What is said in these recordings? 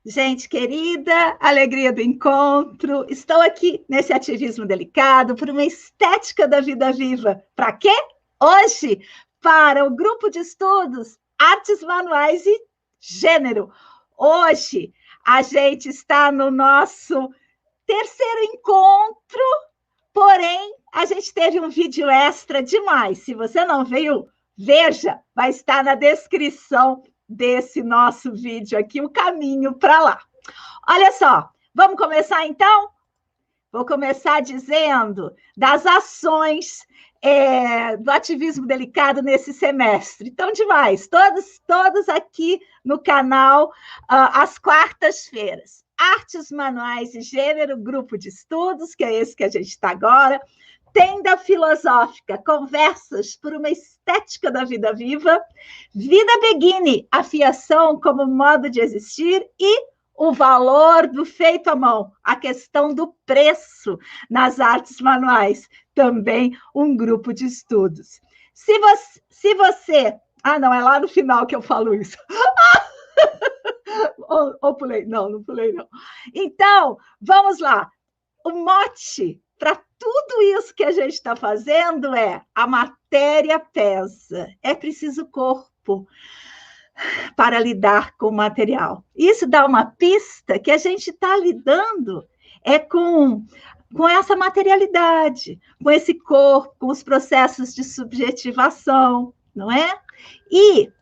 Gente querida, alegria do encontro. Estou aqui nesse ativismo delicado por uma estética da vida viva. Para quê? Hoje, para o grupo de estudos Artes Manuais e Gênero. Hoje, a gente está no nosso terceiro encontro, porém, a gente teve um vídeo extra demais. Se você não viu, veja, vai estar na descrição desse nosso vídeo aqui, o caminho para lá. Olha só, vamos começar então? Vou começar dizendo das ações do ativismo delicado nesse semestre. Então, demais, todos aqui no canal, às quartas-feiras. Artes Manuais e Gênero, grupo de estudos, que é esse que a gente está agora. Tenda Filosófica, conversas por uma estética da vida viva. Vida Beguine, afiação como modo de existir. E o valor do feito à mão, a questão do preço nas artes manuais, também um grupo de estudos. Se você... Ah, não, é lá no final que eu falo isso. ou pulei? Não pulei, não. Então, vamos lá. O mote para tudo isso que a gente está fazendo é a matéria pesa, é preciso corpo para lidar com o material. Isso dá uma pista que a gente está lidando com essa materialidade, com esse corpo, com os processos de subjetivação, não é? E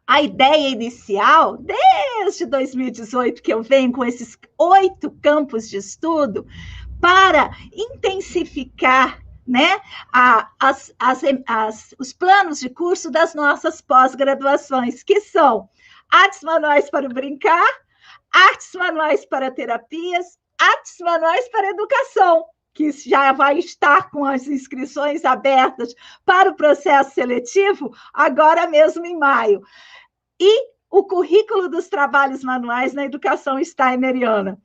a ideia inicial, desde 2018, que eu venho com esses 8 campos de estudo, para intensificar, né, os planos de curso das nossas pós-graduações, que são artes manuais para o brincar, artes manuais para terapias, artes manuais para educação, que já vai estar com as inscrições abertas para o processo seletivo, agora mesmo em maio. E o currículo dos trabalhos manuais na educação steineriana.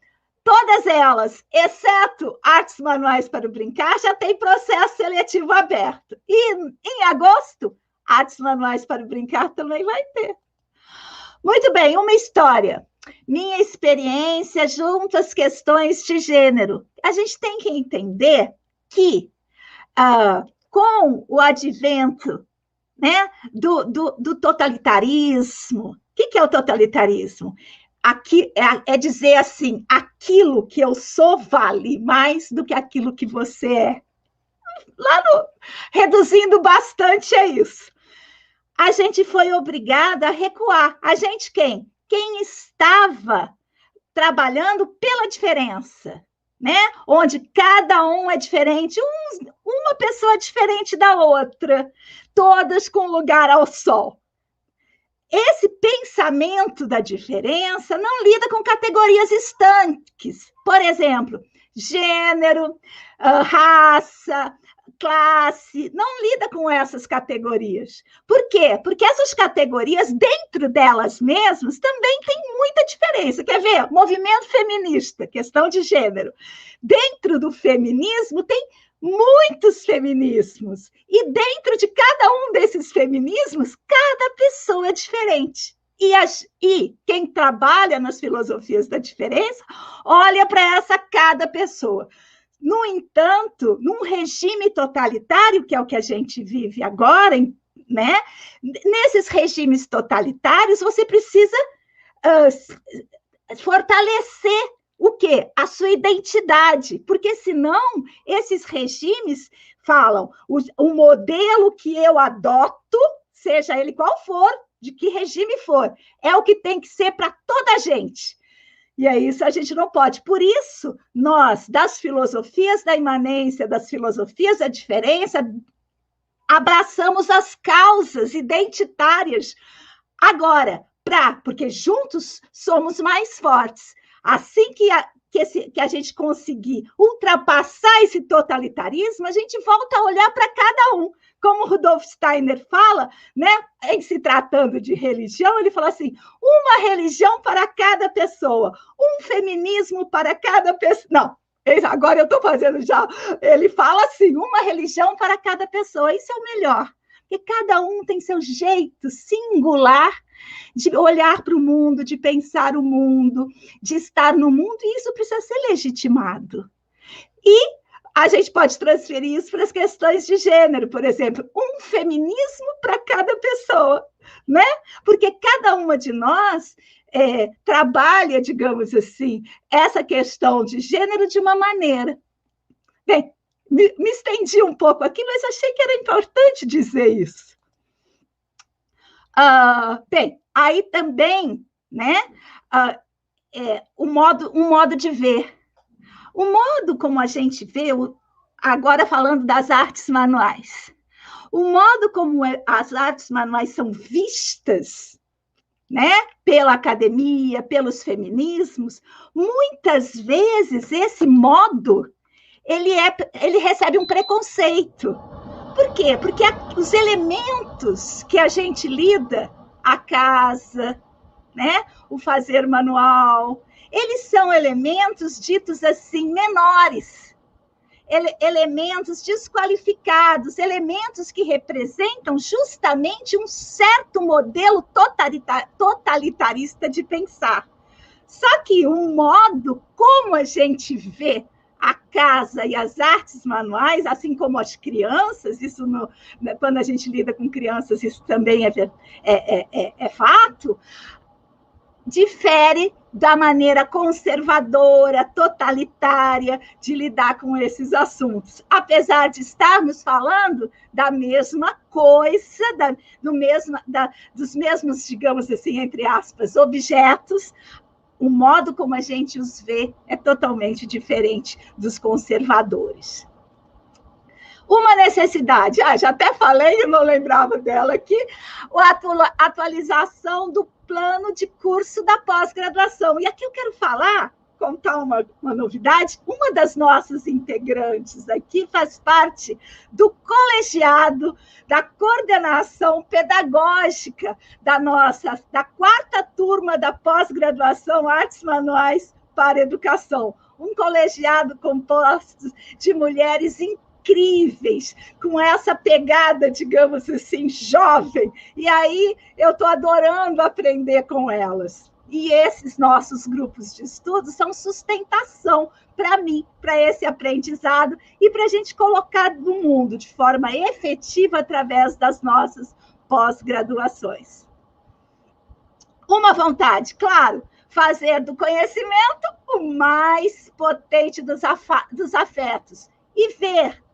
Todas elas, exceto artes manuais para o brincar, já tem processo seletivo aberto. E em agosto, artes manuais para o brincar também vai ter. Muito bem, uma história. Minha experiência junto às questões de gênero. A gente tem que entender que, com o advento, né, do totalitarismo, o que é o totalitarismo? Aqui é dizer assim, aquilo que eu sou vale mais do que aquilo que você é. Reduzindo bastante é isso. A gente foi obrigada a recuar. A gente quem? Quem estava trabalhando pela diferença, né? Onde cada um é diferente, uma pessoa diferente da outra, todas com lugar ao sol. Esse pensamento da diferença não lida com categorias estanques. Por exemplo, gênero, raça, classe, não lida com essas categorias. Por quê? Porque essas categorias, dentro delas mesmas, também têm muita diferença. Quer ver? Movimento feminista, questão de gênero. Dentro do feminismo tem muitos feminismos. E dentro de cada um desses feminismos, cada pessoa é diferente. E quem trabalha nas filosofias da diferença, olha para cada pessoa. No entanto, num regime totalitário, que é o que a gente vive agora, né? Nesses regimes totalitários, você precisa fortalecer o quê? A sua identidade, porque senão esses regimes falam o modelo que eu adoto, seja ele qual for, de que regime for, é o que tem que ser para toda a gente. E é isso a gente não pode. Por isso, nós, das filosofias da imanência, das filosofias da diferença, abraçamos as causas identitárias agora, porque juntos somos mais fortes. Assim que a gente conseguir ultrapassar esse totalitarismo, a gente volta a olhar para cada um. Como Rudolf Steiner fala, né, em se tratando de religião, ele fala assim, uma religião para cada pessoa, um feminismo para cada pessoa. Não, agora eu estou fazendo já. Ele fala assim, uma religião para cada pessoa. Isso é o melhor, porque cada um tem seu jeito singular de olhar para o mundo, de pensar o mundo, de estar no mundo, e isso precisa ser legitimado. E a gente pode transferir isso para as questões de gênero, por exemplo, um feminismo para cada pessoa, né? Porque cada uma de nós trabalha, digamos assim, essa questão de gênero de uma maneira. Bem, me estendi um pouco aqui, mas achei que era importante dizer isso. Bem, aí também, né, um modo de ver. O modo como a gente vê, agora falando das artes manuais, o modo como as artes manuais são vistas, né, pela academia, pelos feminismos, muitas vezes esse modo ele recebe um preconceito. Por quê? Porque os elementos que a gente lida, a casa, né, o fazer manual, eles são elementos ditos assim menores, elementos desqualificados, elementos que representam justamente um certo modelo totalitarista de pensar. Só que um modo como a gente vê a casa e as artes manuais, assim como as crianças, isso quando a gente lida com crianças, isso também é fato, difere da maneira conservadora, totalitária de lidar com esses assuntos. Apesar de estarmos falando da mesma coisa, dos mesmos, digamos assim, entre aspas, objetos, o modo como a gente os vê é totalmente diferente dos conservadores. Uma necessidade, já até falei, eu não lembrava dela aqui, a atualização do plano de curso da pós-graduação. E aqui eu quero contar uma novidade. Uma das nossas integrantes aqui faz parte do colegiado da coordenação pedagógica da 4ª turma da pós-graduação Artes Manuais para Educação. Um colegiado composto de mulheres incríveis, com essa pegada, digamos assim, jovem. E aí eu estou adorando aprender com elas. E esses nossos grupos de estudo são sustentação para mim, para esse aprendizado e para a gente colocar no mundo de forma efetiva através das nossas pós-graduações. Uma vontade, claro, fazer do conhecimento o mais potente dos afetos e ver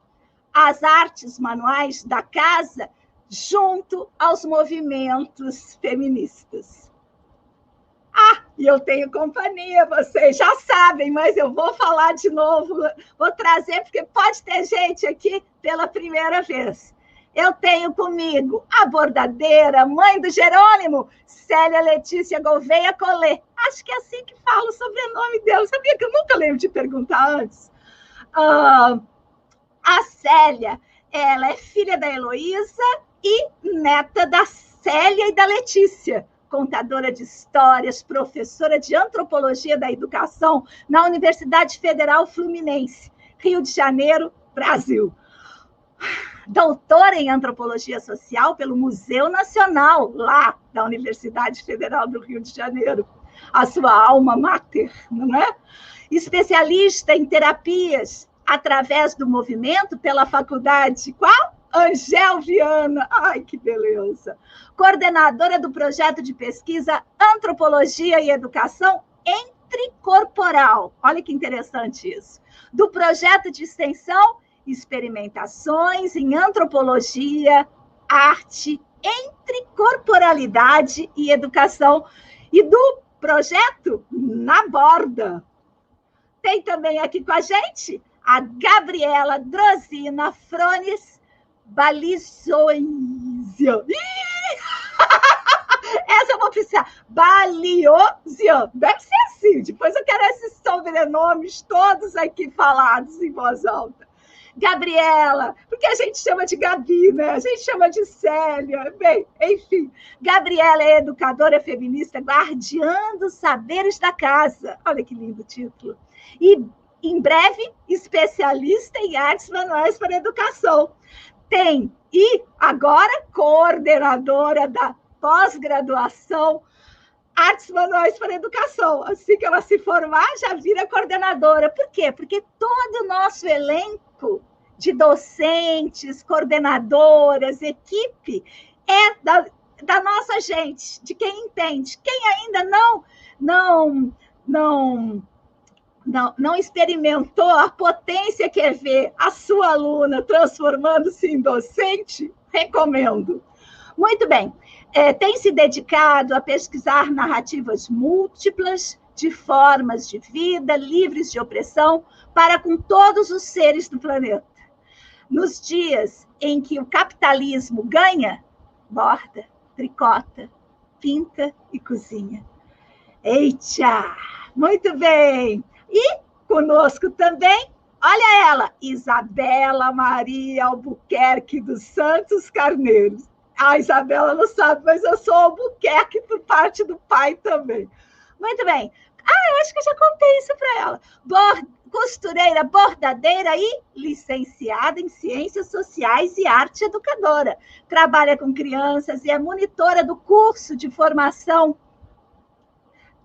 as artes manuais da casa junto aos movimentos feministas. E eu tenho companhia, vocês já sabem, mas eu vou falar de novo, vou trazer, porque pode ter gente aqui pela primeira vez. Eu tenho comigo a bordadeira, mãe do Jerônimo, Célia Letícia Gouveia Collet. Acho que é assim que fala o sobrenome dela. Sabia que eu nunca lembro de perguntar antes? A Célia, ela é filha da Heloísa e neta da Célia e da Letícia, contadora de histórias, professora de antropologia da educação na Universidade Federal Fluminense, Rio de Janeiro, Brasil. Doutora em antropologia social pelo Museu Nacional, lá da Universidade Federal do Rio de Janeiro, a sua alma mater, não é? Especialista em terapias através do movimento pela faculdade, qual? Angel Viana, ai que beleza! Coordenadora do projeto de pesquisa Antropologia e Educação Intracorporal, olha que interessante isso, do projeto de extensão Experimentações em Antropologia, Arte, Intracorporalidade e Educação, e do projeto Na Borda. Tem também aqui com a gente a Gabriela Drosina Frones Balizozio. Essa eu vou precisar. Baliozio. Deve ser assim. Depois eu quero esses sobrenomes todos aqui falados em voz alta. Gabriela, porque a gente chama de Gabi, né? A gente chama de Célia. Bem, enfim. Gabriela é educadora feminista, guardiã dos saberes da casa. Olha que lindo título. E, em breve, especialista em artes manuais para educação. E agora, coordenadora da pós-graduação Artes Manuais para a Educação. Assim que ela se formar, já vira coordenadora. Por quê? Porque todo o nosso elenco de docentes, coordenadoras, equipe, é da nossa gente, de quem entende. Quem ainda não experimentou a potência que é ver a sua aluna transformando-se em docente, recomendo. Muito bem. Tem se dedicado a pesquisar narrativas múltiplas de formas de vida, livres de opressão, para com todos os seres do planeta. Nos dias em que o capitalismo ganha, borda, tricota, pinta e cozinha. Eita! Muito bem! E conosco também, olha ela, Isabela Maria Albuquerque dos Santos Carneiros. A Isabela não sabe, mas eu sou Albuquerque por parte do pai também. Muito bem. Eu acho que eu já contei isso para ela. Costureira, bordadeira e licenciada em Ciências Sociais e Arte Educadora. Trabalha com crianças e é monitora do curso de formação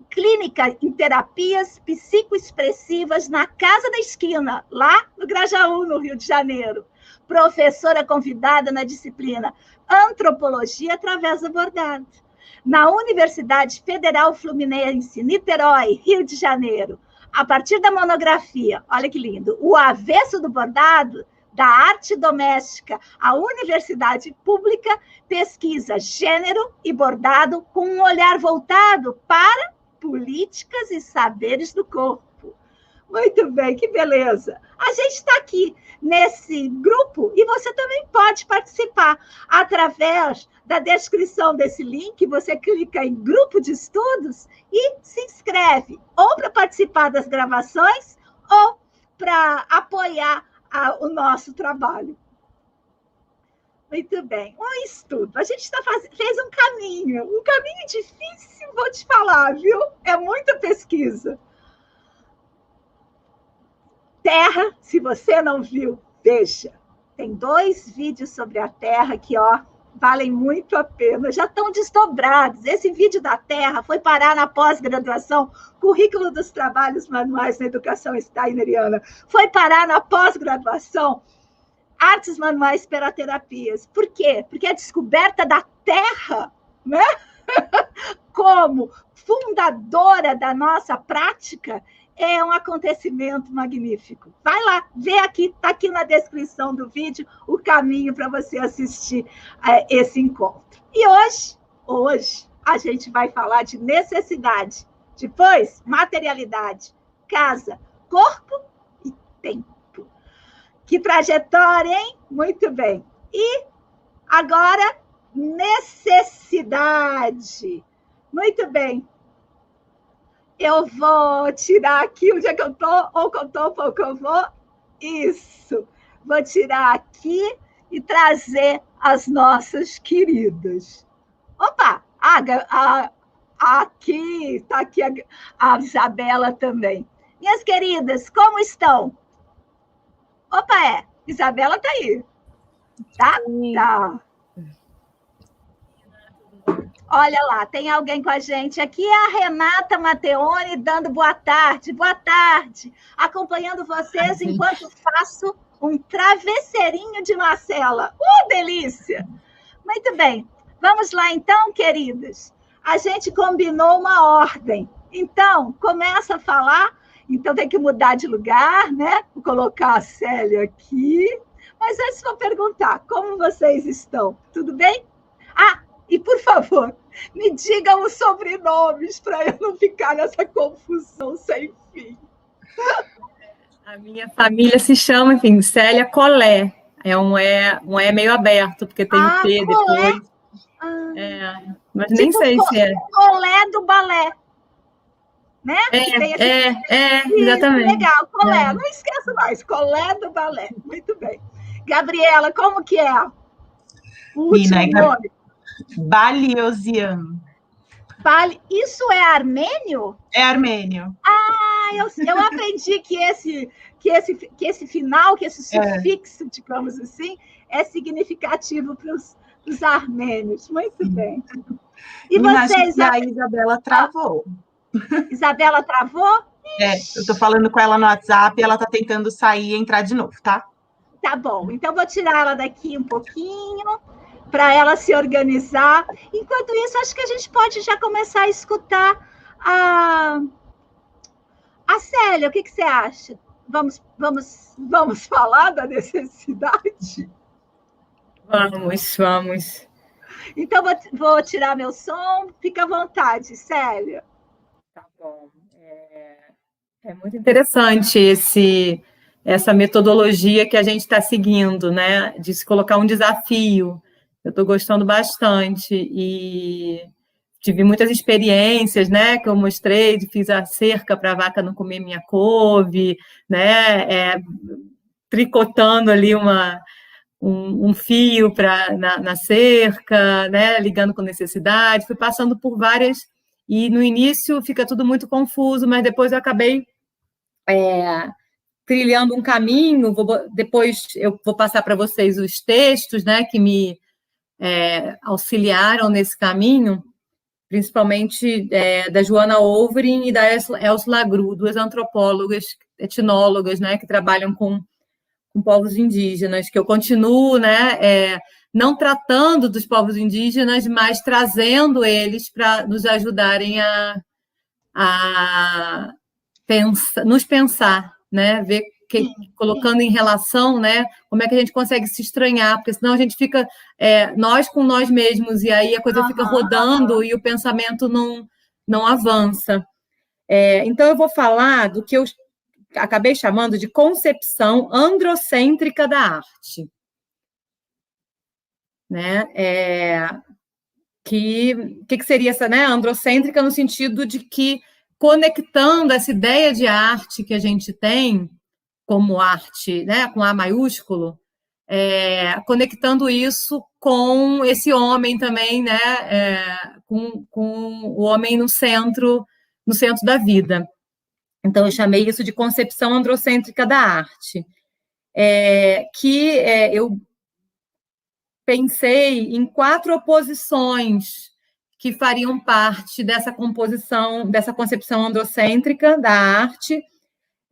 clínica em terapias psicoexpressivas na Casa da Esquina, lá no Grajaú, no Rio de Janeiro. Professora convidada na disciplina Antropologia através do bordado. Na Universidade Federal Fluminense, Niterói, Rio de Janeiro, a partir da monografia, olha que lindo, O Avesso do Bordado, da Arte Doméstica, a Universidade Pública pesquisa gênero e bordado com um olhar voltado para políticas e saberes do corpo. Muito bem, que beleza. A gente está aqui nesse grupo e você também pode participar através da descrição desse link. Você clica em grupo de estudos e se inscreve, ou para participar das gravações, ou para apoiar o nosso trabalho. Muito bem. Um estudo. A gente fez um caminho difícil, vou te falar, viu? É muita pesquisa. Terra, se você não viu, veja. Tem 2 vídeos sobre a Terra que, valem muito a pena. Já estão desdobrados. Esse vídeo da Terra foi parar na pós-graduação, Currículo dos Trabalhos Manuais na Educação Steineriana. Foi parar na pós-graduação, Artes Manuais para Terapias. Por quê? Porque a descoberta da Terra, né? Como fundadora da nossa prática, é um acontecimento magnífico. Vai lá, vê aqui, está aqui na descrição do vídeo o caminho para você assistir esse encontro. E hoje, a gente vai falar de necessidade, depois materialidade, casa, corpo e tempo. Que trajetória, hein? Muito bem. E agora, necessidade. Muito bem. Eu vou tirar aqui onde é que eu estou, ou que eu estou, ou que eu vou. Isso. Vou tirar aqui e trazer as nossas queridas. Opa! Aqui, está aqui a Isabela também. Minhas queridas, como estão? Opa, Isabela está aí. Tá? Tá. Olha lá, tem alguém com a gente aqui, a Renata Mateoni, dando boa tarde, acompanhando vocês enquanto faço um travesseirinho de Marcela. Delícia! Muito bem, vamos lá então, queridas. A gente combinou uma ordem, então, começa a falar, então tem que mudar de lugar, né? Vou colocar a Célia aqui, mas antes vou perguntar, como vocês estão? Tudo bem? E, por favor, me digam os sobrenomes para eu não ficar nessa confusão sem fim. A minha família se chama, enfim, Célia Colé. É um E meio aberto, porque tem o T Colé. depois. Mas tipo, nem sei se é. Colé do balé. Né? Exatamente. Legal, Colé. Não esqueça mais, Colé do balé. Muito bem. Gabriela, como que é? O último nome. Baliosian. Isso é armênio? É armênio. Eu aprendi que esse final, que esse sufixo, digamos assim, é significativo Os armênios, muito bem. E Menina, vocês... a Isabela travou. Isabela travou? Eu estou falando com ela no WhatsApp e ela está tentando sair e entrar de novo, tá? Tá bom, então vou tirar ela daqui um pouquinho, para ela se organizar. Enquanto isso, acho que a gente pode já começar a escutar a Célia. O que você acha? Vamos falar da necessidade? Vamos. Então, vou tirar meu som. Fica à vontade, Célia. Tá bom. É muito interessante essa metodologia que a gente está seguindo, né? De se colocar um desafio. Eu estou gostando bastante e tive muitas experiências, né? Que eu mostrei, fiz a cerca para a vaca não comer minha couve, né? Tricotando ali um fio na cerca, né? Ligando com necessidade. Fui passando por várias. E no início fica tudo muito confuso, mas depois eu acabei trilhando um caminho. Depois eu vou passar para vocês os textos, né, que me auxiliaram nesse caminho, principalmente da Joana Overing e da Elsa Lagru, duas antropólogas, etnólogas, né, que trabalham com povos indígenas, que eu continuo, né, não tratando dos povos indígenas, mas trazendo eles para nos ajudarem a nos pensar, né? Ver colocando em relação, né? Como é que a gente consegue se estranhar, porque senão a gente fica nós com nós mesmos, e aí a coisa fica rodando e o pensamento não avança. Então, eu vou falar do que eu acabei chamando de concepção androcêntrica da arte. Né? Que seria essa, né, androcêntrica no sentido de que, conectando essa ideia de arte que a gente tem, como arte, né, com A maiúsculo, conectando isso com esse homem também, né, com o homem no centro da vida. Então, eu chamei isso de concepção androcêntrica da arte, eu pensei em 4 oposições que fariam parte dessa concepção androcêntrica da arte,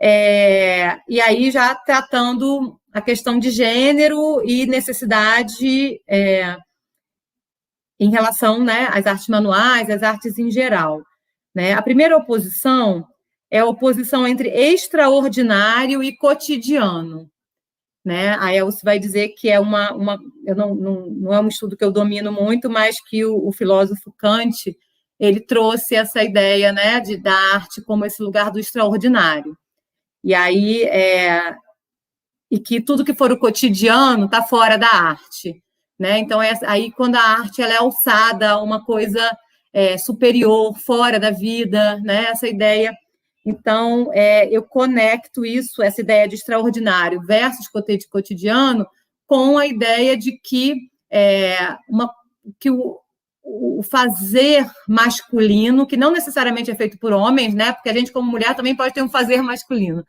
e aí já tratando a questão de gênero e necessidade em relação, né, às artes manuais, às artes em geral. Né? A primeira oposição é a oposição entre extraordinário e cotidiano. Né? A Elsa vai dizer que é não é um estudo que eu domino muito, mas que o filósofo Kant ele trouxe essa ideia, né, da arte como esse lugar do extraordinário. E aí e que tudo que for o cotidiano está fora da arte. Né? Então, aí quando a arte ela é alçada a uma coisa superior, fora da vida, né? Essa ideia. Então, eu conecto essa ideia de extraordinário versus cotidiano com a ideia de que, que o fazer masculino, que não necessariamente é feito por homens, né? Porque a gente, como mulher, também pode ter um fazer masculino.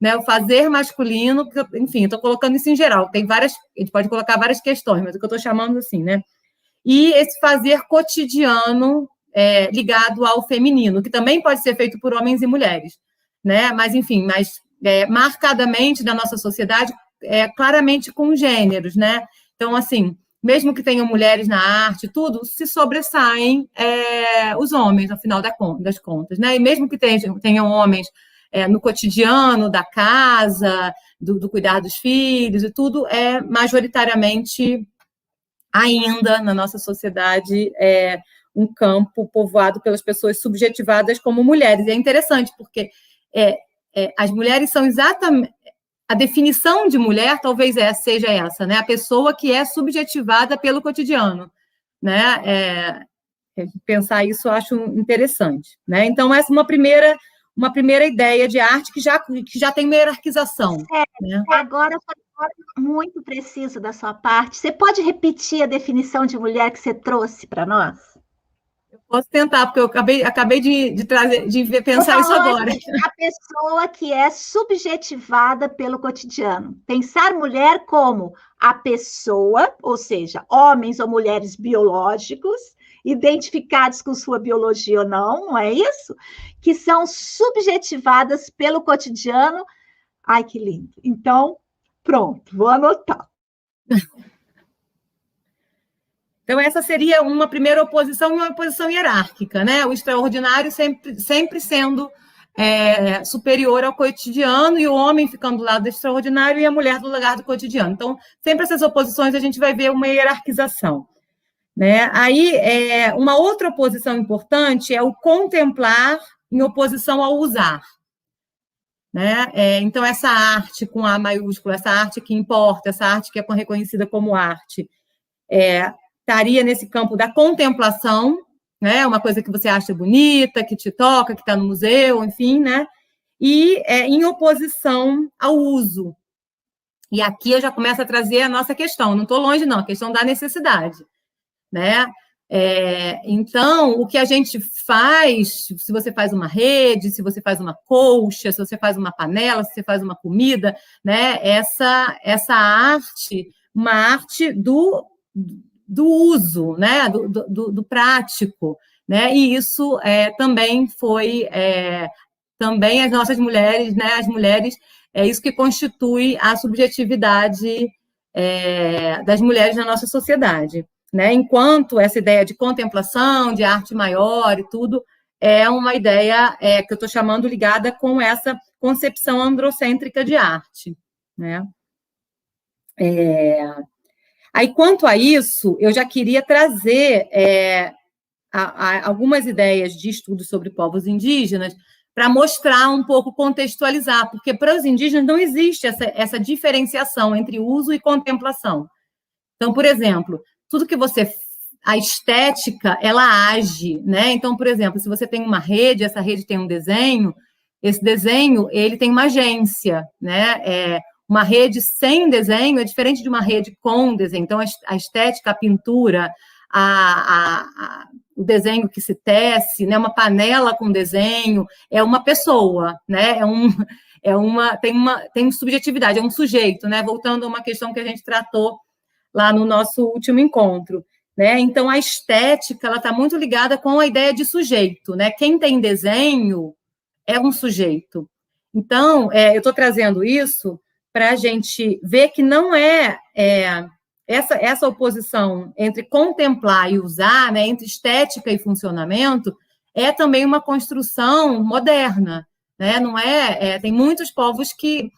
Né? O fazer masculino, enfim, estou colocando isso em geral, a gente pode colocar várias questões, mas o que eu estou chamando assim, né? E esse fazer cotidiano ligado ao feminino, que também pode ser feito por homens e mulheres, né? Mas, enfim, marcadamente na nossa sociedade, claramente com gêneros, né? Então, assim, mesmo que tenham mulheres na arte, tudo, se sobressaem os homens, no final das contas, né? E mesmo que tenham homens no cotidiano da casa, do cuidar dos filhos e tudo, majoritariamente ainda na nossa sociedade um campo povoado pelas pessoas subjetivadas como mulheres. E é interessante, porque as mulheres são exatamente... A definição de mulher talvez seja essa, né? A pessoa que é subjetivada pelo cotidiano. Né? Pensar isso eu acho interessante. Né? Então, essa é uma primeira ideia de arte que já tem uma hierarquização. Né? Agora foi muito preciso da sua parte. Você pode repetir a definição de mulher que você trouxe para nós? Posso tentar, porque eu acabei de trazer, de pensar isso agora. A pessoa que é subjetivada pelo cotidiano. Pensar mulher como a pessoa, ou seja, homens ou mulheres biológicos, identificados com sua biologia ou não é isso? Que são subjetivadas pelo cotidiano. Ai, que lindo. Então, pronto, vou anotar. Então, essa seria uma primeira oposição e uma oposição hierárquica, né? O extraordinário sempre sendo superior ao cotidiano e o homem ficando do lado do extraordinário e a mulher do lugar do cotidiano. Então, sempre essas oposições a gente vai ver uma hierarquização, né? Aí, uma outra oposição importante é o contemplar em oposição ao usar, né? Então, essa arte com A maiúsculo, essa arte que importa, essa arte que é reconhecida como arte, estaria nesse campo da contemplação, né? Uma coisa que você acha bonita, que te toca, que está no museu, enfim, né? E em oposição ao uso. E aqui eu já começo a trazer a nossa questão, não estou longe, não, a questão da necessidade, né? Então, o que a gente faz, se você faz uma rede, se você faz uma colcha, se você faz uma panela, se você faz uma comida, né? Essa arte, uma arte do uso, né? do prático, né? E isso também foi também as nossas mulheres, né? As mulheres, é isso que constitui a subjetividade das mulheres na nossa sociedade, né? Enquanto essa ideia de contemplação, de arte maior e tudo, é uma ideia que eu estou chamando ligada com essa concepção androcêntrica de arte, né? Aí, quanto a isso, eu já queria trazer algumas ideias de estudo sobre povos indígenas para mostrar um pouco, contextualizar, porque para os indígenas não existe essa diferenciação entre uso e contemplação. Então, por exemplo, tudo que a estética, ela age, né? Então, por exemplo, se você tem uma rede, essa rede tem um desenho, esse desenho, ele tem uma agência, né? Uma rede sem desenho é diferente de uma rede com desenho. Então, a estética, a pintura, o desenho que se tece, né? Uma panela com desenho, é uma pessoa, né? Tem subjetividade, é um sujeito, né? Voltando a uma questão que a gente tratou lá no nosso último encontro, né? Então, a estética, ela está muito ligada com a ideia de sujeito, né? Quem tem desenho é um sujeito. Então, eu estou trazendo isso para a gente ver que não essa oposição entre contemplar e usar, né, entre estética e funcionamento, é também uma construção moderna, né? Não tem muitos povos porque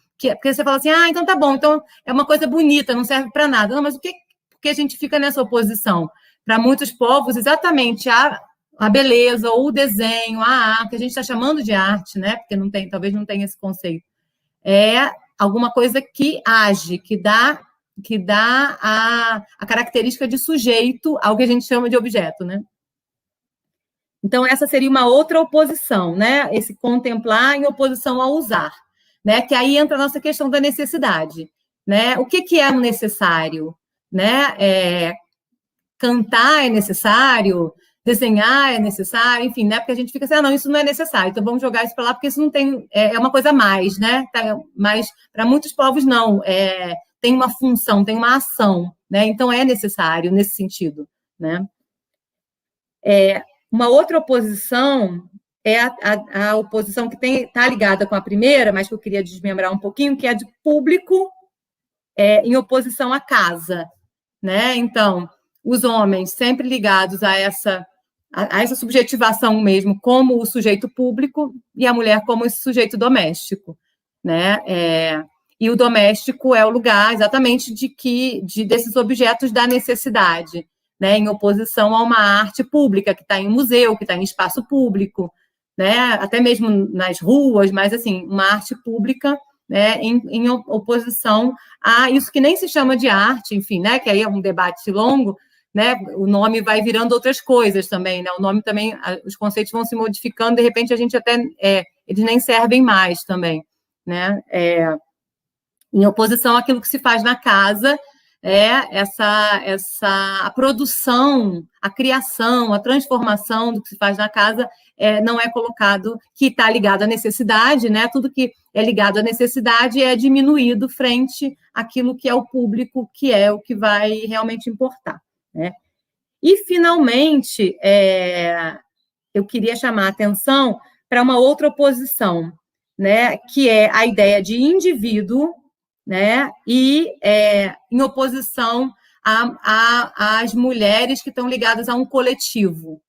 você fala assim, então tá bom, então é uma coisa bonita, não serve para nada. Não, mas por que a gente fica nessa oposição? Para muitos povos, exatamente a beleza ou o desenho, a arte, que a gente está chamando de arte, né? Porque talvez não tenha esse conceito. É alguma coisa que age, que dá a característica de sujeito ao que a gente chama de objeto, né? Então, essa seria uma outra oposição, né? Esse contemplar em oposição ao usar, né? Que aí entra a nossa questão da necessidade, né? O que é o necessário, né? Cantar é necessário, desenhar é necessário, enfim, né? Porque a gente fica assim, não, isso não é necessário, então vamos jogar isso para lá, porque isso não tem, é uma coisa a mais, né? Mas para muitos povos não, tem uma função, tem uma ação, né? Então é necessário nesse sentido, né? Uma outra oposição é a oposição que está ligada com a primeira, mas que eu queria desmembrar um pouquinho, que é a de público em oposição à casa, né? Então, os homens sempre ligados a essa subjetivação mesmo, como o sujeito público, e a mulher como esse sujeito doméstico, né? E o doméstico é o lugar exatamente desses objetos da necessidade, né? Em oposição a uma arte pública que está em museu, que está em espaço público, né? Até mesmo nas ruas, mas assim, uma arte pública, né? Em oposição a isso que nem se chama de arte, enfim, né? Que aí é um debate longo, né? O nome vai virando outras coisas também, né? O nome também, os conceitos vão se modificando, de repente a gente até eles nem servem mais também, né? Em oposição àquilo que se faz na casa, a produção, a criação, a transformação do que se faz na casa não é colocado, que está ligado à necessidade, né? Tudo que é ligado à necessidade é diminuído frente àquilo que é o público, que é o que vai realmente importar, né? E, finalmente, eu queria chamar a atenção para uma outra oposição, né? Que é a ideia de indivíduo, né? E em oposição às mulheres que estão ligadas a um coletivo,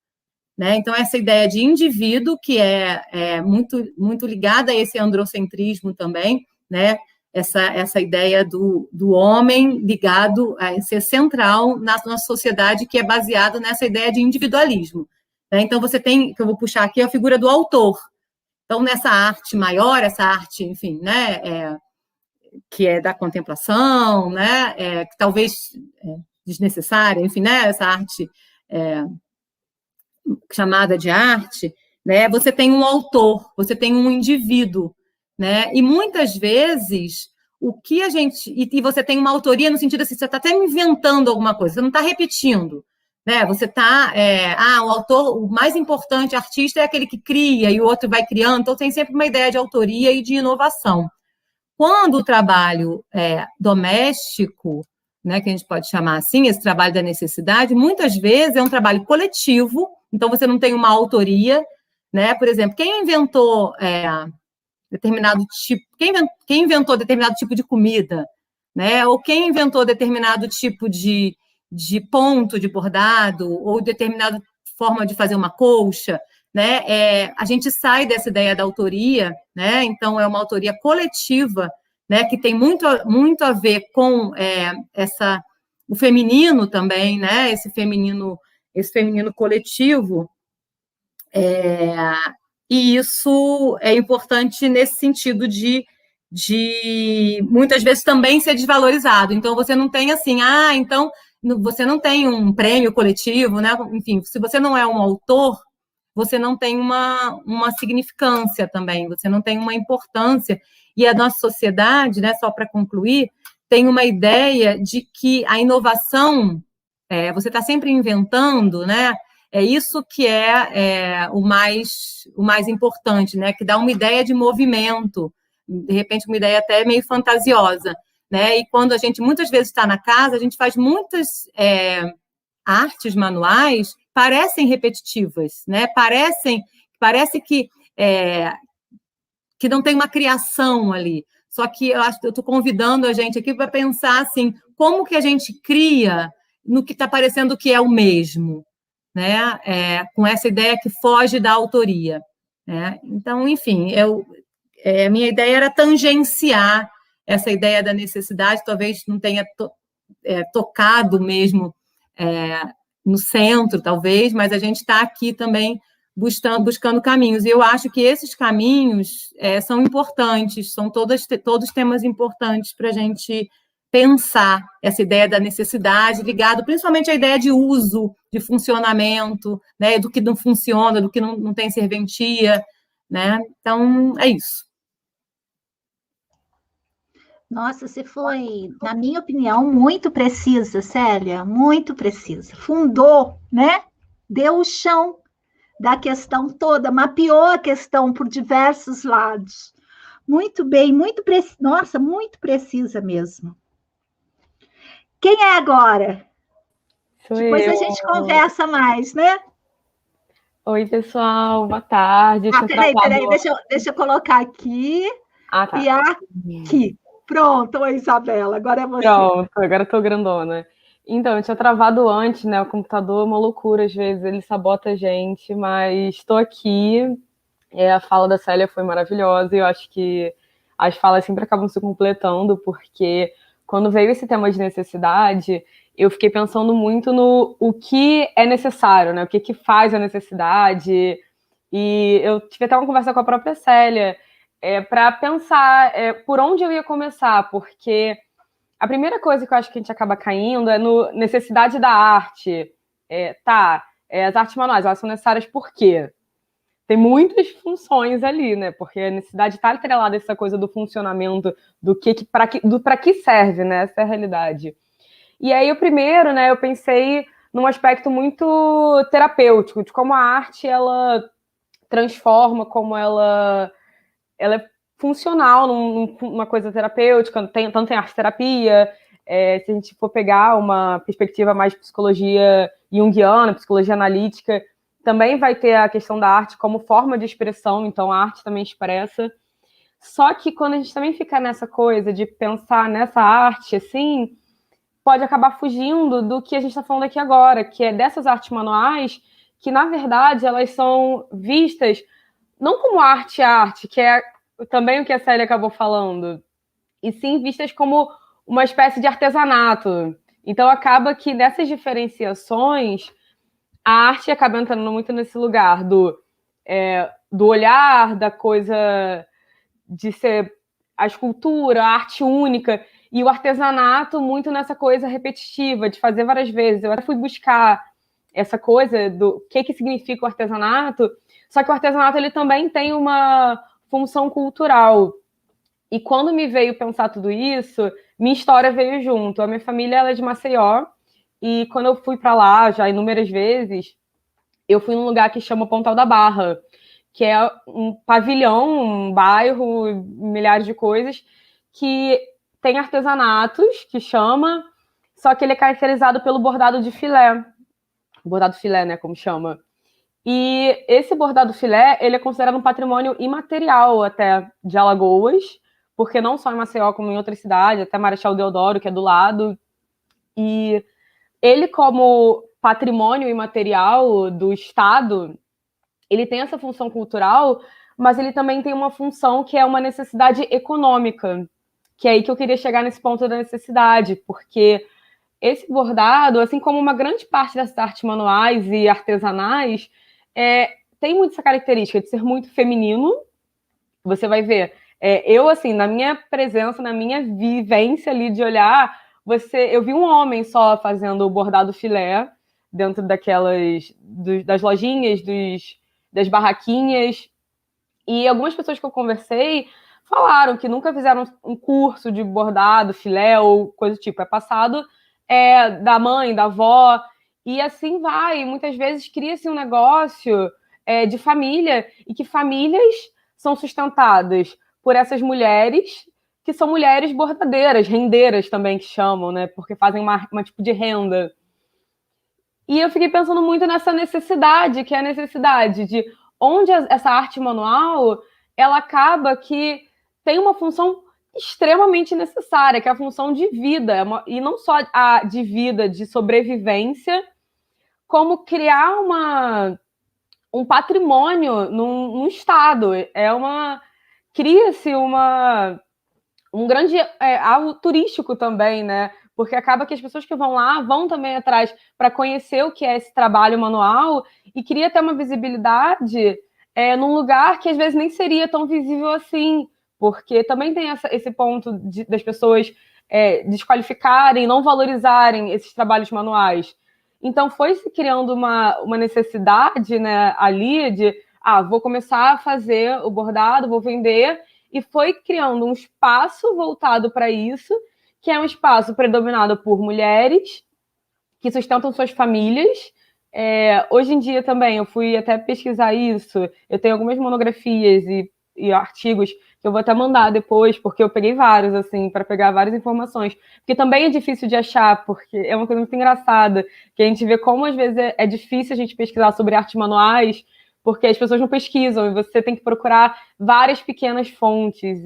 né? Então, essa ideia de indivíduo, que é muito, muito ligada a esse androcentrismo também, né? Essa ideia do homem ligado a ser central na nossa sociedade, que é baseado nessa ideia de individualismo, né? Então, você tem, que eu vou puxar aqui, a figura do autor. Então, nessa arte maior, essa arte, enfim, né? Que é da contemplação, né? Que talvez desnecessária, enfim, né? Essa arte chamada de arte, né? Você tem um autor, você tem um indivíduo, né? E muitas vezes o que a gente... E você tem uma autoria no sentido assim, você está até inventando alguma coisa, você não está repetindo, né? Você está... o autor, o mais importante artista é aquele que cria e o outro vai criando, então tem sempre uma ideia de autoria e de inovação. Quando o trabalho doméstico, né, que a gente pode chamar assim, esse trabalho da necessidade, muitas vezes é um trabalho coletivo, então você não tem uma autoria, né? Por exemplo, quem inventou determinado tipo, quem inventou determinado tipo de comida, né? Ou quem inventou determinado tipo de ponto de bordado, ou determinada forma de fazer uma colcha, né? A gente sai dessa ideia da autoria, né? Então, é uma autoria coletiva, né? Que tem muito a ver com o feminino também, né? Esse feminino coletivo. E isso é importante nesse sentido de muitas vezes também ser desvalorizado. Então, você não tem assim, então você não tem um prêmio coletivo, né? Enfim, se você não é um autor, você não tem uma significância também, você não tem uma importância. E a nossa sociedade, né, só para concluir, tem uma ideia de que a inovação, você está sempre inventando, né? É isso que é o mais importante, né? Que dá uma ideia de movimento, de repente uma ideia até meio fantasiosa, né? E quando a gente muitas vezes está na casa, a gente faz muitas artes manuais parecem repetitivas, né? Parece que não tem uma criação ali. Só que eu acho que eu estou convidando a gente aqui para pensar assim, como que a gente cria no que está parecendo que é o mesmo, né? Com essa ideia que foge da autoria, né? Então, enfim, a minha ideia era tangenciar essa ideia da necessidade, talvez não tenha tocado mesmo no centro, talvez, mas a gente está aqui também buscando caminhos. E eu acho que esses caminhos são importantes, são todos temas importantes para a gente pensar essa ideia da necessidade, ligado principalmente à ideia de uso, de funcionamento, né, do que não funciona, do que não tem serventia, né? Então, é isso. Nossa, você foi, na minha opinião, muito precisa, Célia, muito precisa. Fundou, né? Deu o chão da questão toda, mapeou a questão por diversos lados. Muito bem, nossa, muito precisa mesmo. Quem é agora? Depois a gente conversa mais, né? Oi, pessoal, boa tarde. Peraí, deixa eu colocar aqui tá. E aqui. Pronto, oi, Isabela, agora é você. Pronto, agora eu tô grandona. Então, eu tinha travado antes, né? O computador é uma loucura, às vezes ele sabota a gente, mas estou aqui. A fala da Célia foi maravilhosa e eu acho que as falas sempre acabam se completando, porque quando veio esse tema de necessidade, eu fiquei pensando muito no o que é necessário, né? O que faz a necessidade. E eu tive até uma conversa com a própria Célia para pensar por onde eu ia começar, porque a primeira coisa que eu acho que a gente acaba caindo é no necessidade da arte. As artes manuais, elas são necessárias por quê? Tem muitas funções ali, né? Porque a necessidade está atrelada a essa coisa do funcionamento, para que serve, né? Essa é a realidade. E aí, o primeiro, né, eu pensei num aspecto muito terapêutico, de como a arte, ela transforma, como ela é funcional numa coisa terapêutica, tanto tem arte terapia, se a gente for pegar uma perspectiva mais psicologia junguiana, psicologia analítica, também vai ter a questão da arte como forma de expressão, então a arte também expressa. Só que quando a gente também fica nessa coisa de pensar nessa arte, assim, pode acabar fugindo do que a gente está falando aqui agora, que é dessas artes manuais, que, na verdade, elas são vistas não como arte, que é também o que a Célia acabou falando, e sim vistas como uma espécie de artesanato. Então, acaba que nessas diferenciações, a arte acaba entrando muito nesse lugar do olhar, da coisa de ser a escultura, a arte única, e o artesanato muito nessa coisa repetitiva, de fazer várias vezes. Eu até fui buscar essa coisa do que significa o artesanato, só que o artesanato ele também tem uma função cultural. E quando me veio pensar tudo isso, minha história veio junto. A minha família ela é de Maceió, e quando eu fui para lá, já inúmeras vezes, eu fui num lugar que chama Pontal da Barra, que é um pavilhão, um bairro, milhares de coisas, que tem artesanatos, que chama, só que ele é caracterizado pelo bordado de filé. Bordado filé, né, como chama. E esse bordado filé, ele é considerado um patrimônio imaterial até de Alagoas, porque não só em Maceió, como em outras cidades, até Marechal Deodoro, que é do lado. E ele, como patrimônio imaterial do Estado, ele tem essa função cultural, mas ele também tem uma função que é uma necessidade econômica, que é aí que eu queria chegar nesse ponto da necessidade, porque esse bordado, assim como uma grande parte das artes manuais e artesanais, tem muito essa característica de ser muito feminino. Você vai ver, eu, assim, na minha presença, na minha vivência ali de olhar, eu vi um homem só fazendo o bordado filé dentro das lojinhas, das barraquinhas, e algumas pessoas que eu conversei falaram que nunca fizeram um curso de bordado, filé ou coisa do tipo. É passado da mãe, da avó, e assim vai. Muitas vezes cria-se um negócio de família, e que famílias são sustentadas por essas mulheres, que são mulheres bordadeiras, rendeiras também que chamam, né? Porque fazem uma tipo de renda. E eu fiquei pensando muito nessa necessidade, que é a necessidade de onde essa arte manual, ela acaba que tem uma função extremamente necessária, que é a função de vida, e não só a de vida, de sobrevivência, como criar um patrimônio num estado. Cria-se um grande algo turístico também, né? Porque acaba que as pessoas que vão lá vão também atrás para conhecer o que é esse trabalho manual, e cria até uma visibilidade num lugar que às vezes nem seria tão visível assim, porque também tem esse ponto das pessoas desqualificarem, não valorizarem esses trabalhos manuais. Então foi se criando uma necessidade, né, ali de vou começar a fazer o bordado, vou vender, e foi criando um espaço voltado para isso, que é um espaço predominado por mulheres que sustentam suas famílias. Hoje em dia também, eu fui até pesquisar isso, eu tenho algumas monografias e artigos que eu vou até mandar depois, porque eu peguei vários, assim, para pegar várias informações. Porque também é difícil de achar, porque é uma coisa muito engraçada, que a gente vê como às vezes é difícil a gente pesquisar sobre artes manuais, porque as pessoas não pesquisam, e você tem que procurar várias pequenas fontes,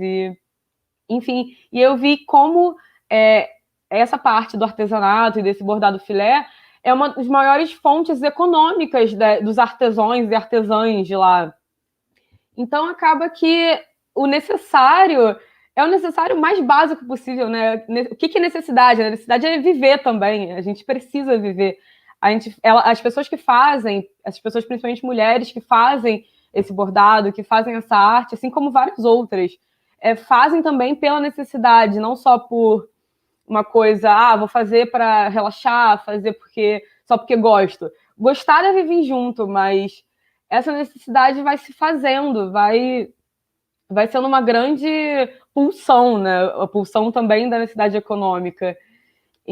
enfim. E eu vi como essa parte do artesanato e desse bordado filé é uma das maiores fontes econômicas dos artesãos e artesãs de lá. Então, acaba que o necessário é o necessário mais básico possível, né? O que é necessidade? A necessidade é viver também, a gente precisa viver. As pessoas que fazem, as pessoas, principalmente mulheres, que fazem esse bordado, que fazem essa arte, assim como várias outras, fazem também pela necessidade, não só por uma coisa, vou fazer para relaxar, fazer só porque gosto. Gostar deve vir junto, mas essa necessidade vai se fazendo, vai sendo uma grande pulsão, né? A pulsão também da necessidade econômica.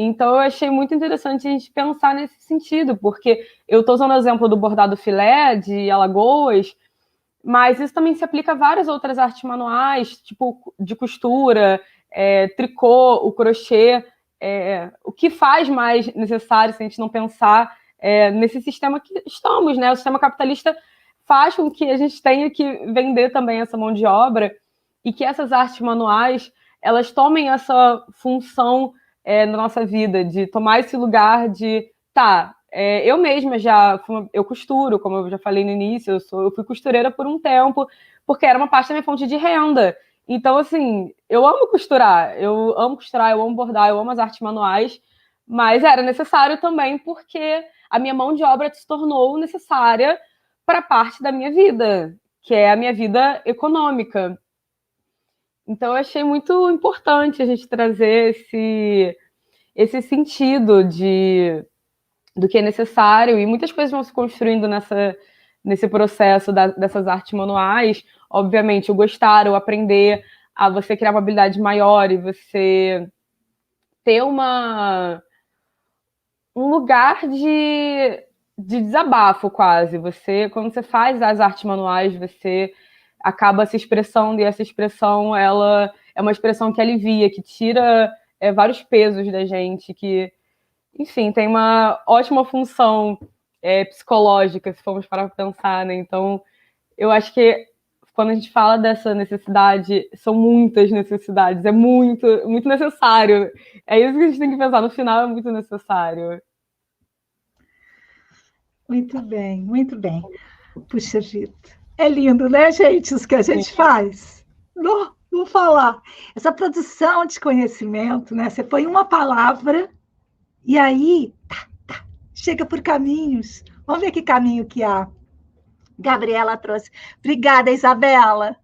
Então, eu achei muito interessante a gente pensar nesse sentido, porque eu estou usando o exemplo do bordado filé de Alagoas, mas isso também se aplica a várias outras artes manuais, tipo de costura, tricô, o crochê. O que faz mais necessário se a gente não pensar nesse sistema que estamos, né? O sistema capitalista faz com que a gente tenha que vender também essa mão de obra e que essas artes manuais elas tomem essa função na nossa vida, de tomar esse lugar de eu mesma eu costuro, como eu já falei no início, eu fui costureira por um tempo, porque era uma parte da minha fonte de renda. Então, assim, eu amo costurar, eu amo bordar, eu amo as artes manuais, mas era necessário também porque a minha mão de obra se tornou necessária para parte da minha vida, que é a minha vida econômica. Então, eu achei muito importante a gente trazer esse sentido do que é necessário, e muitas coisas vão se construindo nesse processo dessas artes manuais. Obviamente, o gostar, o aprender a você criar uma habilidade maior e você ter um lugar de desabafo quase. Quando você faz as artes manuais, você acaba se expressando, e essa expressão ela é uma expressão que alivia, que tira vários pesos da gente, que, enfim, tem uma ótima função psicológica, se formos parar para pensar, né? Então, eu acho que quando a gente fala dessa necessidade, são muitas necessidades, é muito, muito necessário. É isso que a gente tem que pensar, no final é muito necessário. Muito bem, muito bem. Puxa vida. É lindo, né, gente, isso que a gente faz? Não, vou falar. Essa produção de conhecimento, né? Você põe uma palavra e aí chega por caminhos. Vamos ver que caminho que a Gabriela trouxe. Obrigada, Isabela.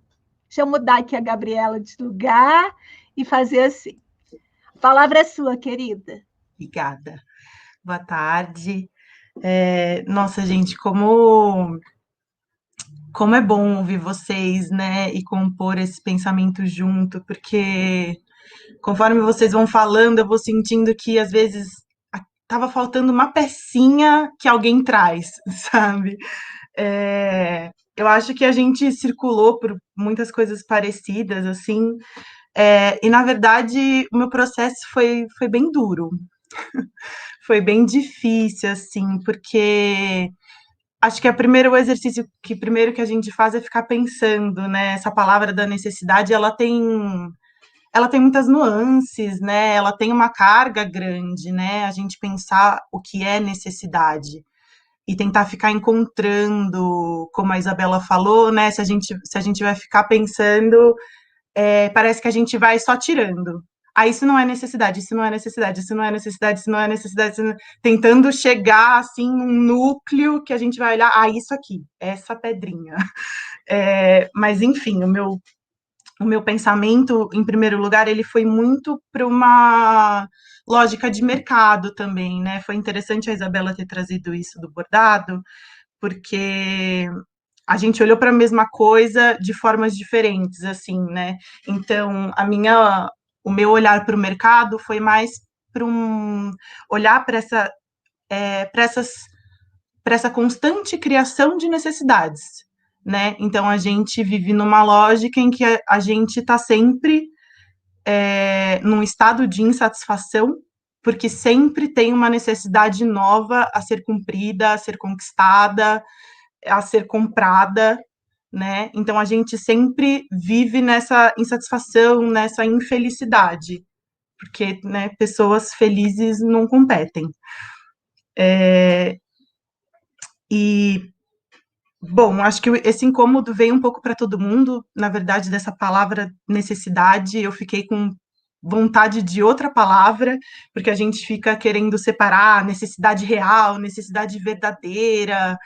Deixa eu mudar aqui a Gabriela de lugar e fazer assim. A palavra é sua, querida. Obrigada. Boa tarde. Nossa, gente, como é bom ouvir vocês, né, e compor esse pensamento junto, porque conforme vocês vão falando, eu vou sentindo que às vezes tava faltando uma pecinha que alguém traz, sabe? Eu acho que a gente circulou por muitas coisas parecidas, assim, e na verdade o meu processo foi bem duro, foi bem difícil, assim, porque acho que o primeiro exercício que a gente faz é ficar pensando, né? Essa palavra da necessidade, ela tem muitas nuances, né? Ela tem uma carga grande, né? A gente pensar o que é necessidade e tentar ficar encontrando, como a Isabela falou, né? Se a gente vai ficar pensando, parece que a gente vai só tirando. Isso não é necessidade, isso não é necessidade, isso não é necessidade, isso não é necessidade, tentando chegar, assim, num núcleo que a gente vai olhar, isso aqui, essa pedrinha. Mas, enfim, o meu pensamento, em primeiro lugar, ele foi muito para uma lógica de mercado também, né? Foi interessante a Isabela ter trazido isso do bordado, porque a gente olhou para a mesma coisa de formas diferentes, assim, né? Então, o meu olhar para o mercado foi mais para olhar para essa constante criação de necessidades, né? Então, a gente vive numa lógica em que a gente está sempre num estado de insatisfação, porque sempre tem uma necessidade nova a ser cumprida, a ser conquistada, a ser comprada, né? Então a gente sempre vive nessa insatisfação, nessa infelicidade, porque, né, pessoas felizes não competem. Bom, acho que esse incômodo veio um pouco para todo mundo, na verdade, dessa palavra necessidade. Eu fiquei com vontade de outra palavra, porque a gente fica querendo separar necessidade real, necessidade verdadeira,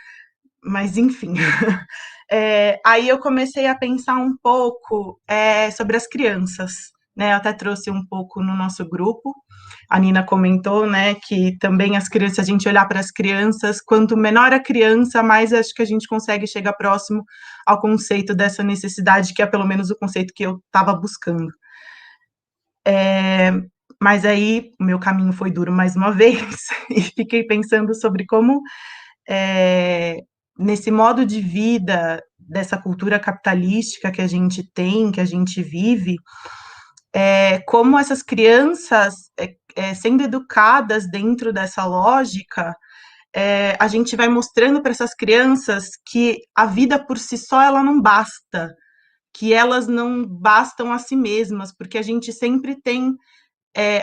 mas enfim. Aí eu comecei a pensar um pouco sobre as crianças, né? Eu até trouxe um pouco no nosso grupo. A Nina comentou, né, que também as crianças, a gente olhar para as crianças, quanto menor a criança, mais acho que a gente consegue chegar próximo ao conceito dessa necessidade, que é pelo menos o conceito que eu estava buscando. Mas aí o meu caminho foi duro mais uma vez, e fiquei pensando sobre como, nesse modo de vida, dessa cultura capitalística que a gente tem, que a gente vive, como essas crianças, sendo educadas dentro dessa lógica, a gente vai mostrando para essas crianças que a vida por si só ela não basta, que elas não bastam a si mesmas, porque a gente sempre tem,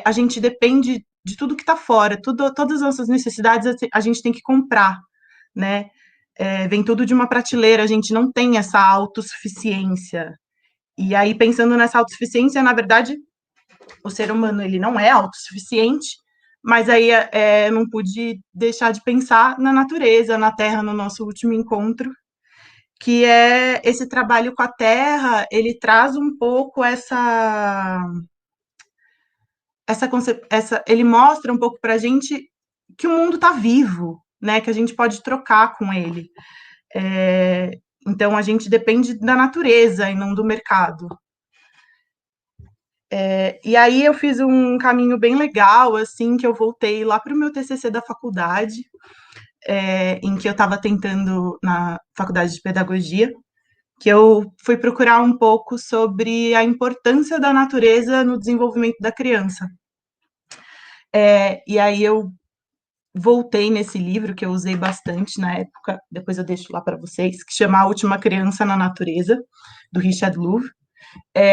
a gente depende de tudo que está fora, todas as nossas necessidades a gente tem que comprar, né? Vem tudo de uma prateleira, a gente não tem essa autossuficiência. E aí, pensando nessa autossuficiência, na verdade, o ser humano ele não é autossuficiente, mas aí eu não pude deixar de pensar na natureza, na terra, no nosso último encontro, que é esse trabalho com a terra, ele traz um pouco ele mostra um pouco para a gente que o mundo está vivo, né? Que a gente pode trocar com ele. Então a gente depende da natureza e não do mercado. E aí eu fiz um caminho bem legal, assim, que eu voltei lá para o meu TCC da faculdade, em que eu estava tentando na faculdade de pedagogia, que eu fui procurar um pouco sobre a importância da natureza no desenvolvimento da criança. E aí eu voltei nesse livro, que eu usei bastante na época, depois eu deixo lá para vocês, que chama A Última Criança na Natureza, do Richard Louv.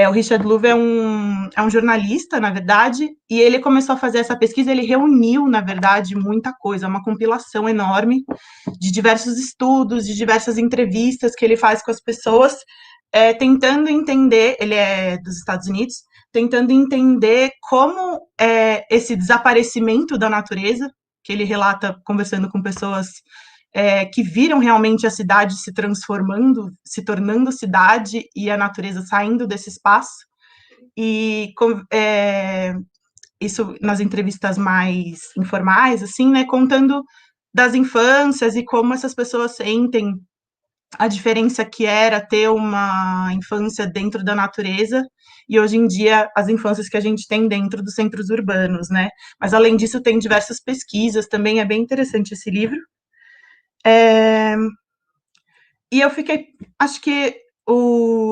O Richard Louv é um jornalista, na verdade, e ele começou a fazer essa pesquisa, ele reuniu, na verdade, muita coisa, uma compilação enorme de diversos estudos, de diversas entrevistas que ele faz com as pessoas, tentando entender, ele é dos Estados Unidos, tentando entender como esse desaparecimento da natureza, que ele relata conversando com pessoas que viram realmente a cidade se transformando, se tornando cidade e a natureza saindo desse espaço. E isso nas entrevistas mais informais, assim, né, contando das infâncias e como essas pessoas sentem a diferença que era ter uma infância dentro da natureza e hoje em dia as infâncias que a gente tem dentro dos centros urbanos, né? Mas além disso tem diversas pesquisas, também é bem interessante esse livro. E eu fiquei, acho que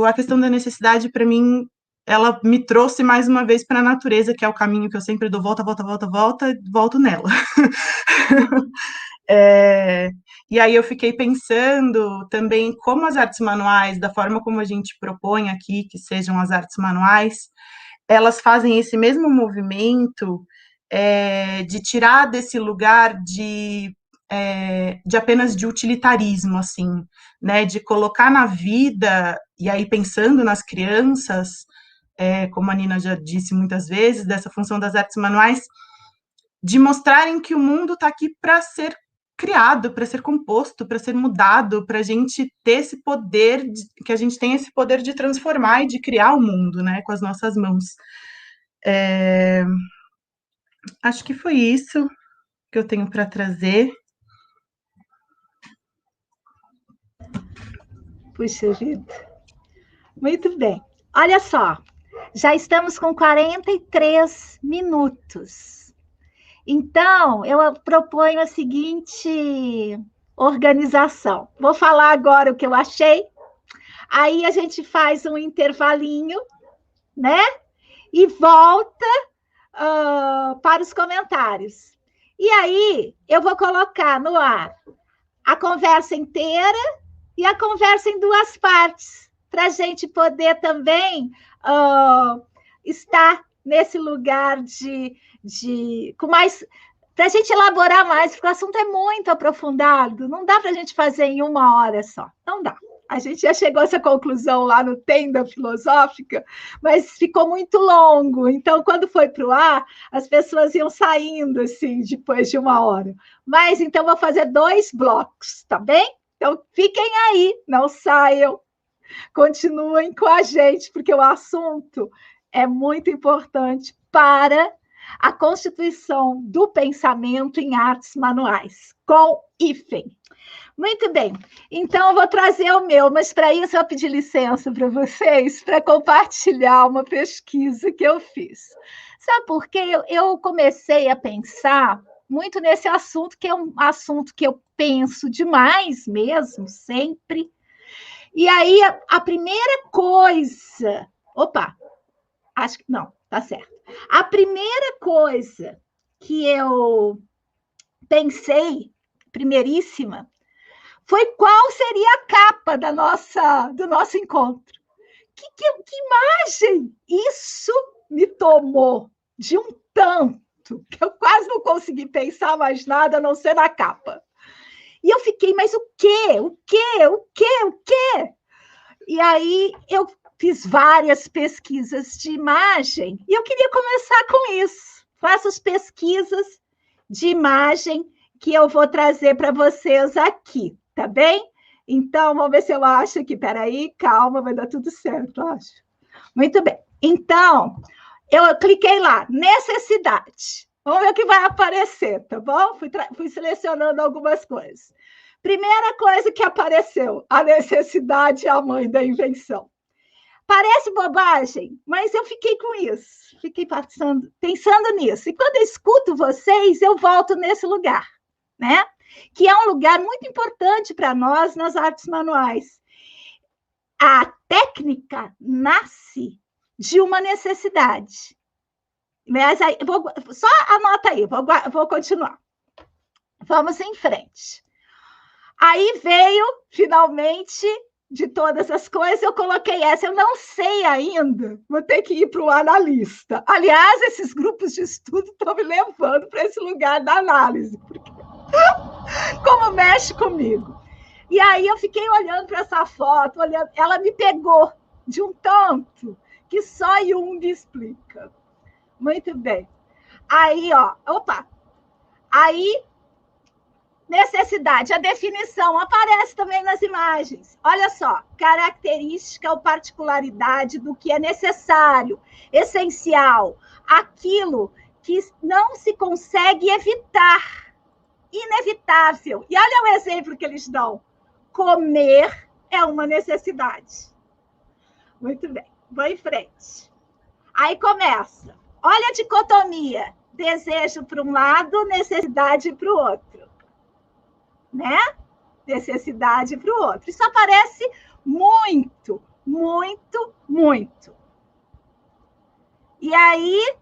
a questão da necessidade, para mim, ela me trouxe mais uma vez para a natureza, que é o caminho que eu sempre dou volta, volto nela. E aí eu fiquei pensando também como as artes manuais, da forma como a gente propõe aqui, que sejam as artes manuais, elas fazem esse mesmo movimento de tirar desse lugar de apenas de utilitarismo, assim, né, de colocar na vida, e aí pensando nas crianças, como a Nina já disse muitas vezes, dessa função das artes manuais, de mostrarem que o mundo está aqui para ser criado, para ser composto, para ser mudado, para a gente ter esse poder, que a gente tem esse poder de transformar e de criar o mundo, né, com as nossas mãos. Acho que foi isso que eu tenho para trazer. Puxa vida. Muito bem. Olha só, já estamos com 43 minutos. Então, eu proponho a seguinte organização. Vou falar agora o que eu achei, aí a gente faz um intervalinho, né? E volta para os comentários. E aí, eu vou colocar no ar a conversa inteira e a conversa em duas partes, para a gente poder também estar nesse lugar com mais, para a gente elaborar mais, porque o assunto é muito aprofundado, não dá para a gente fazer em uma hora só, não dá. A gente já chegou a essa conclusão lá no Tenda Filosófica, mas ficou muito longo. Então, quando foi para o ar, as pessoas iam saindo, assim, depois de uma hora. Mas, então, vou fazer 2 blocos, tá bem? Então, fiquem aí, não saiam. Continuem com a gente, porque o assunto é muito importante para a constituição do pensamento em artes manuais, com hífen. Muito bem, então eu vou trazer o meu, mas para isso eu vou pedir licença para vocês para compartilhar uma pesquisa que eu fiz. Sabe por quê? Eu comecei a pensar muito nesse assunto, que é um assunto que eu penso demais mesmo, sempre. E aí, a primeira coisa... Opa, acho que não, tá certo. A primeira coisa que eu pensei, primeiríssima, foi qual seria a capa do nosso encontro. Que imagem! Isso me tomou de um tanto que eu quase não consegui pensar mais nada a não ser na capa. E eu fiquei, mas o quê? O quê? O quê? O quê? E aí eu fiz várias pesquisas de imagem e eu queria começar com isso. Faço as pesquisas de imagem que eu vou trazer para vocês aqui, tá bem? Então, vamos ver se eu acho aqui. Peraí, calma, vai dar tudo certo, eu acho. Muito bem. Então, eu cliquei lá, necessidade. Vamos ver o que vai aparecer, tá bom? Fui selecionando algumas coisas. Primeira coisa que apareceu, a necessidade é a mãe da invenção. Parece bobagem, mas eu fiquei com isso. Fiquei pensando nisso. E quando eu escuto vocês, eu volto nesse lugar, né? Que é um lugar muito importante para nós nas artes manuais. A técnica nasce de uma necessidade. Mas aí, só anota aí, vou continuar. Vamos em frente. Aí veio, finalmente, de todas as coisas, eu coloquei essa. Eu não sei ainda, vou ter que ir para o analista. Aliás, esses grupos de estudo estão me levando para esse lugar da análise, porque como mexe comigo. E aí eu fiquei olhando para essa foto, ela me pegou de um tanto que só Jung explica. Muito bem. Aí, aí, necessidade, a definição aparece também nas imagens. Olha só, característica ou particularidade do que é necessário, essencial, aquilo que não se consegue evitar, inevitável. E olha o exemplo que eles dão. Comer é uma necessidade. Muito bem, vou em frente. Aí começa. Olha a dicotomia. Desejo para um lado, necessidade para o outro. Né? Necessidade para o outro. Isso aparece muito, muito, muito. E aí,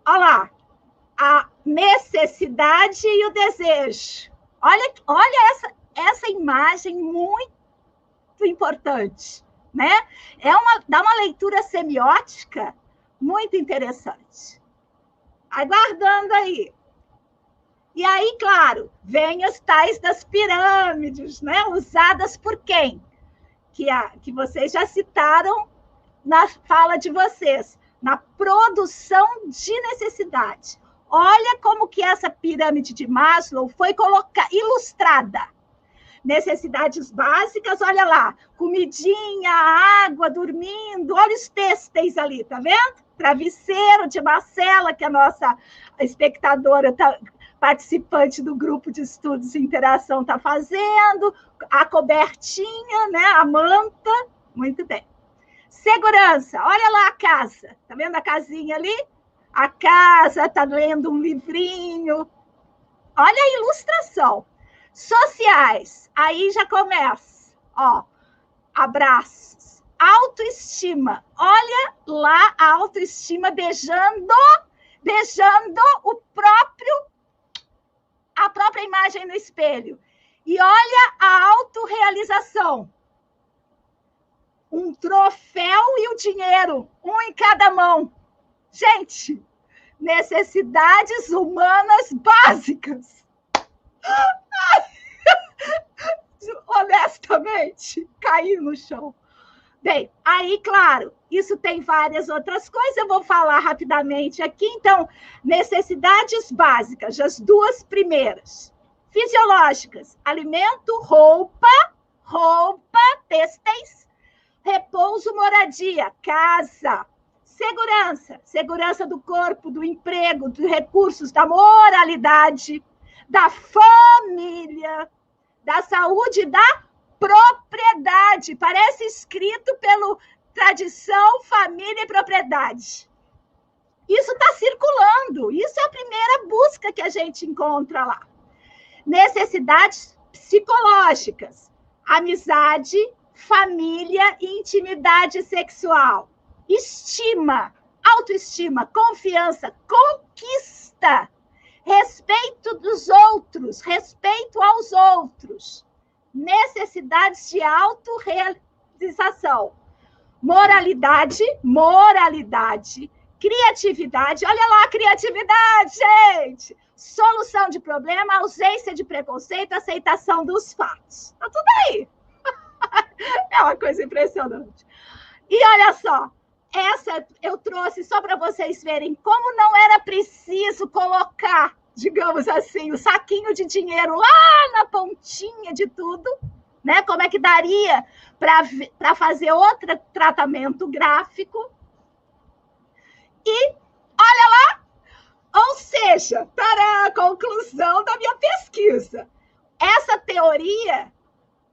olha lá, a necessidade e o desejo. Olha essa imagem muito importante, né? Dá uma leitura semiótica muito interessante. Aguardando aí. E aí, claro, vem os tais das pirâmides, né? Usadas por quem? Que vocês já citaram na fala de vocês, na produção de necessidade. Olha como que essa pirâmide de Maslow foi ilustrada. Necessidades básicas, olha lá, comidinha, água, dormindo, olha os têxteis ali, tá vendo? Travesseiro de Marcela, que é a nossa espectadora, participante do grupo de estudos e interação está fazendo, a cobertinha, né? A manta, muito bem. Segurança, olha lá a casa, tá vendo a casinha ali? A casa, tá lendo um livrinho. Olha a ilustração. Sociais, aí já começa, ó, abraços, autoestima, olha lá a autoestima beijando a própria imagem no espelho. E olha a autorrealização. Um troféu e o dinheiro, um em cada mão. Gente, necessidades humanas básicas. Honestamente, caí no chão. Bem, aí, claro, isso tem várias outras coisas, eu vou falar rapidamente aqui. Então, necessidades básicas, as duas primeiras. Fisiológicas, alimento, roupa, têxteis, repouso, moradia, casa, segurança do corpo, do emprego, dos recursos, da moralidade, da família, da saúde e da propriedade. Parece escrito pelo tradição, família e propriedade. Isso está circulando. Isso é a primeira busca que a gente encontra lá. Necessidades psicológicas, amizade, família e intimidade sexual, estima, autoestima, confiança, conquista, respeito dos outros, respeito aos outros, necessidades de autorrealização, moralidade, criatividade, olha lá a criatividade, gente! Solução de problema, ausência de preconceito, aceitação dos fatos. Está tudo aí. É uma coisa impressionante. E olha só, essa eu trouxe só para vocês verem como não era preciso colocar, digamos assim, o saquinho de dinheiro lá na pontinha de tudo, né? Como é que daria para fazer outro tratamento gráfico. E olha lá, ou seja, para a conclusão da minha pesquisa, essa teoria,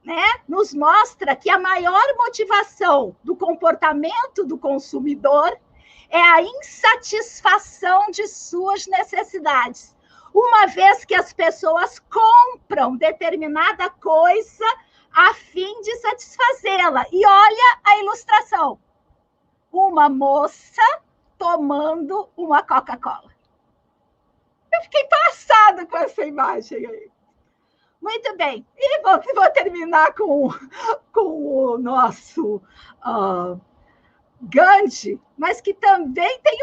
né, nos mostra que a maior motivação do comportamento do consumidor é a insatisfação de suas necessidades, uma vez que as pessoas compram determinada coisa a fim de satisfazê-la. E olha a ilustração. Uma moça tomando uma Coca-Cola. Eu fiquei passada com essa imagem aí. Muito bem. E vou terminar com o nosso Gandhi, mas que também tem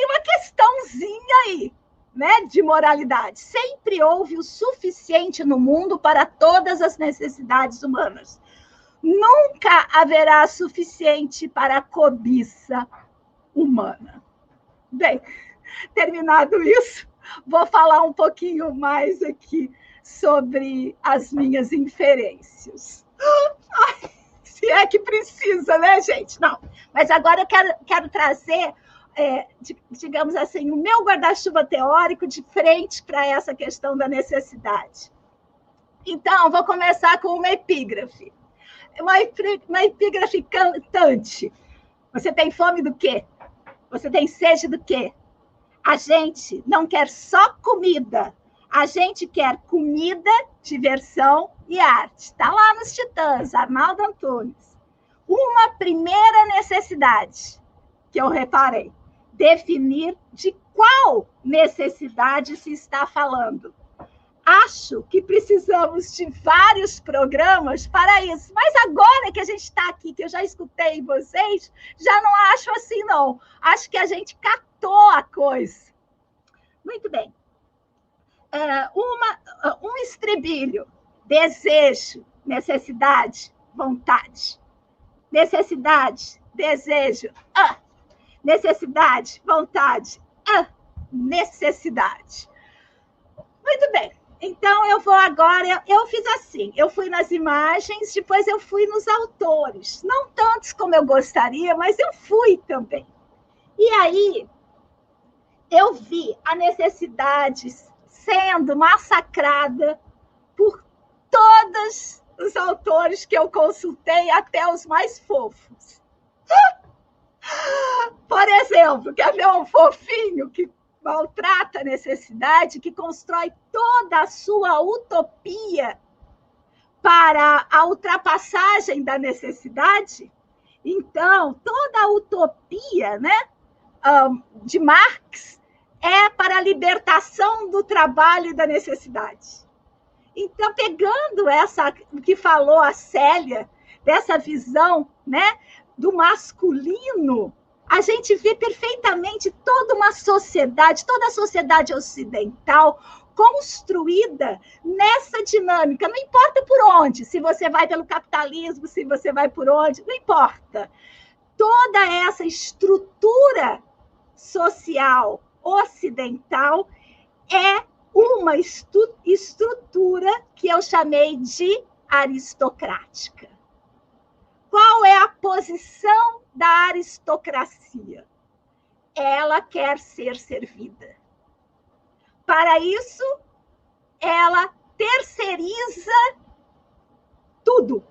uma questãozinha aí, né, de moralidade. Sempre houve o suficiente no mundo para todas as necessidades humanas. Nunca haverá suficiente para a cobiça humana. Bem, terminado isso, vou falar um pouquinho mais aqui sobre as minhas inferências. Ai, se é que precisa, né, gente? Não, mas agora eu quero trazer, digamos assim, o meu guarda-chuva teórico de frente para essa questão da necessidade. Então, vou começar com uma epígrafe. Uma epígrafe cantante. Você tem fome do quê? Você tem sede do quê? A gente não quer só comida. A gente quer comida, diversão e arte. Está lá nos Titãs, Arnaldo Antunes. Uma primeira necessidade que eu reparei. Definir de qual necessidade se está falando. Acho que precisamos de vários programas para isso. Mas agora que a gente está aqui, que eu já escutei vocês, já não acho assim, não. Acho que a gente catou a coisa. Muito bem. Um estribilho. Desejo, necessidade, vontade. Necessidade, desejo. Necessidade, vontade. Necessidade. Muito bem. Então, eu vou agora... Eu fiz assim, eu fui nas imagens, depois eu fui nos autores. Não tantos como eu gostaria, mas eu fui também. E aí, eu vi a necessidade sendo massacrada por todos os autores que eu consultei, até os mais fofos. Por exemplo, quer ver um fofinho que maltrata a necessidade, que constrói toda a sua utopia para a ultrapassagem da necessidade? Então, toda a utopia, né, de Marx é para a libertação do trabalho e da necessidade. Então, pegando essa que falou a Célia, dessa visão, né, do masculino, a gente vê perfeitamente toda uma sociedade, toda a sociedade ocidental construída nessa dinâmica. Não importa por onde, se você vai pelo capitalismo, se você vai por onde, não importa. Toda essa estrutura social ocidental é uma estrutura que eu chamei de aristocrática. Qual é a posição da aristocracia? Ela quer ser servida. Para isso, ela terceiriza tudo,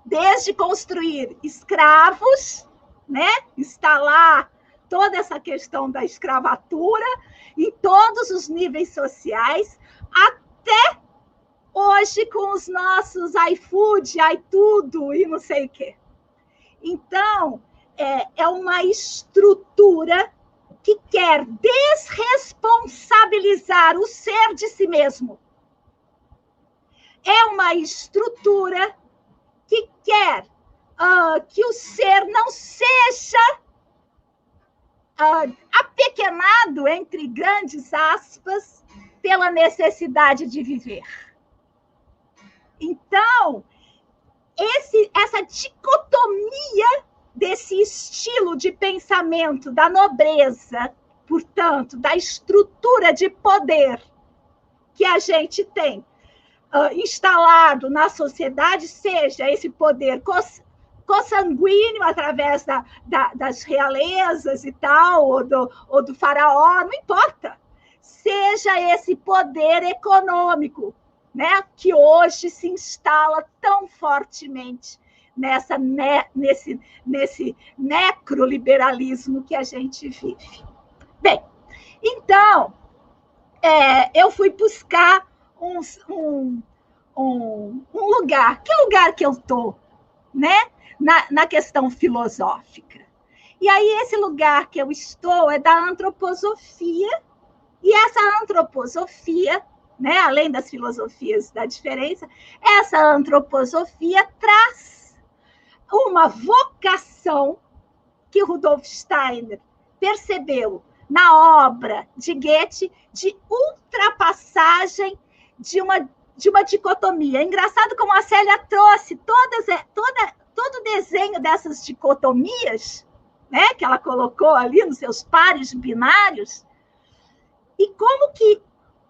desde construir escravos, né? Instalar toda essa questão da escravatura em todos os níveis sociais, até hoje com os nossos iFood, iTudo e não sei o quê. Então, é uma estrutura que quer desresponsabilizar o ser de si mesmo. É uma estrutura que quer que o ser não seja apequenado, entre grandes aspas, pela necessidade de viver. Então, essa dicotomia desse estilo de pensamento da nobreza, portanto, da estrutura de poder que a gente tem instalado na sociedade, seja esse poder consanguíneo através das realezas e tal, ou do faraó, não importa. Seja esse poder econômico, né, que hoje se instala tão fortemente nesse necroliberalismo que a gente vive. Bem, então, eu fui buscar um lugar. Que lugar que eu estou, né? Na questão filosófica. E aí, esse lugar que eu estou é da antroposofia, e essa antroposofia, né, além das filosofias da diferença, essa antroposofia traz uma vocação que Rudolf Steiner percebeu na obra de Goethe de ultrapassagem de uma dicotomia. É engraçado como a Célia trouxe todo o desenho dessas dicotomias, né, que ela colocou ali nos seus pares binários, e como que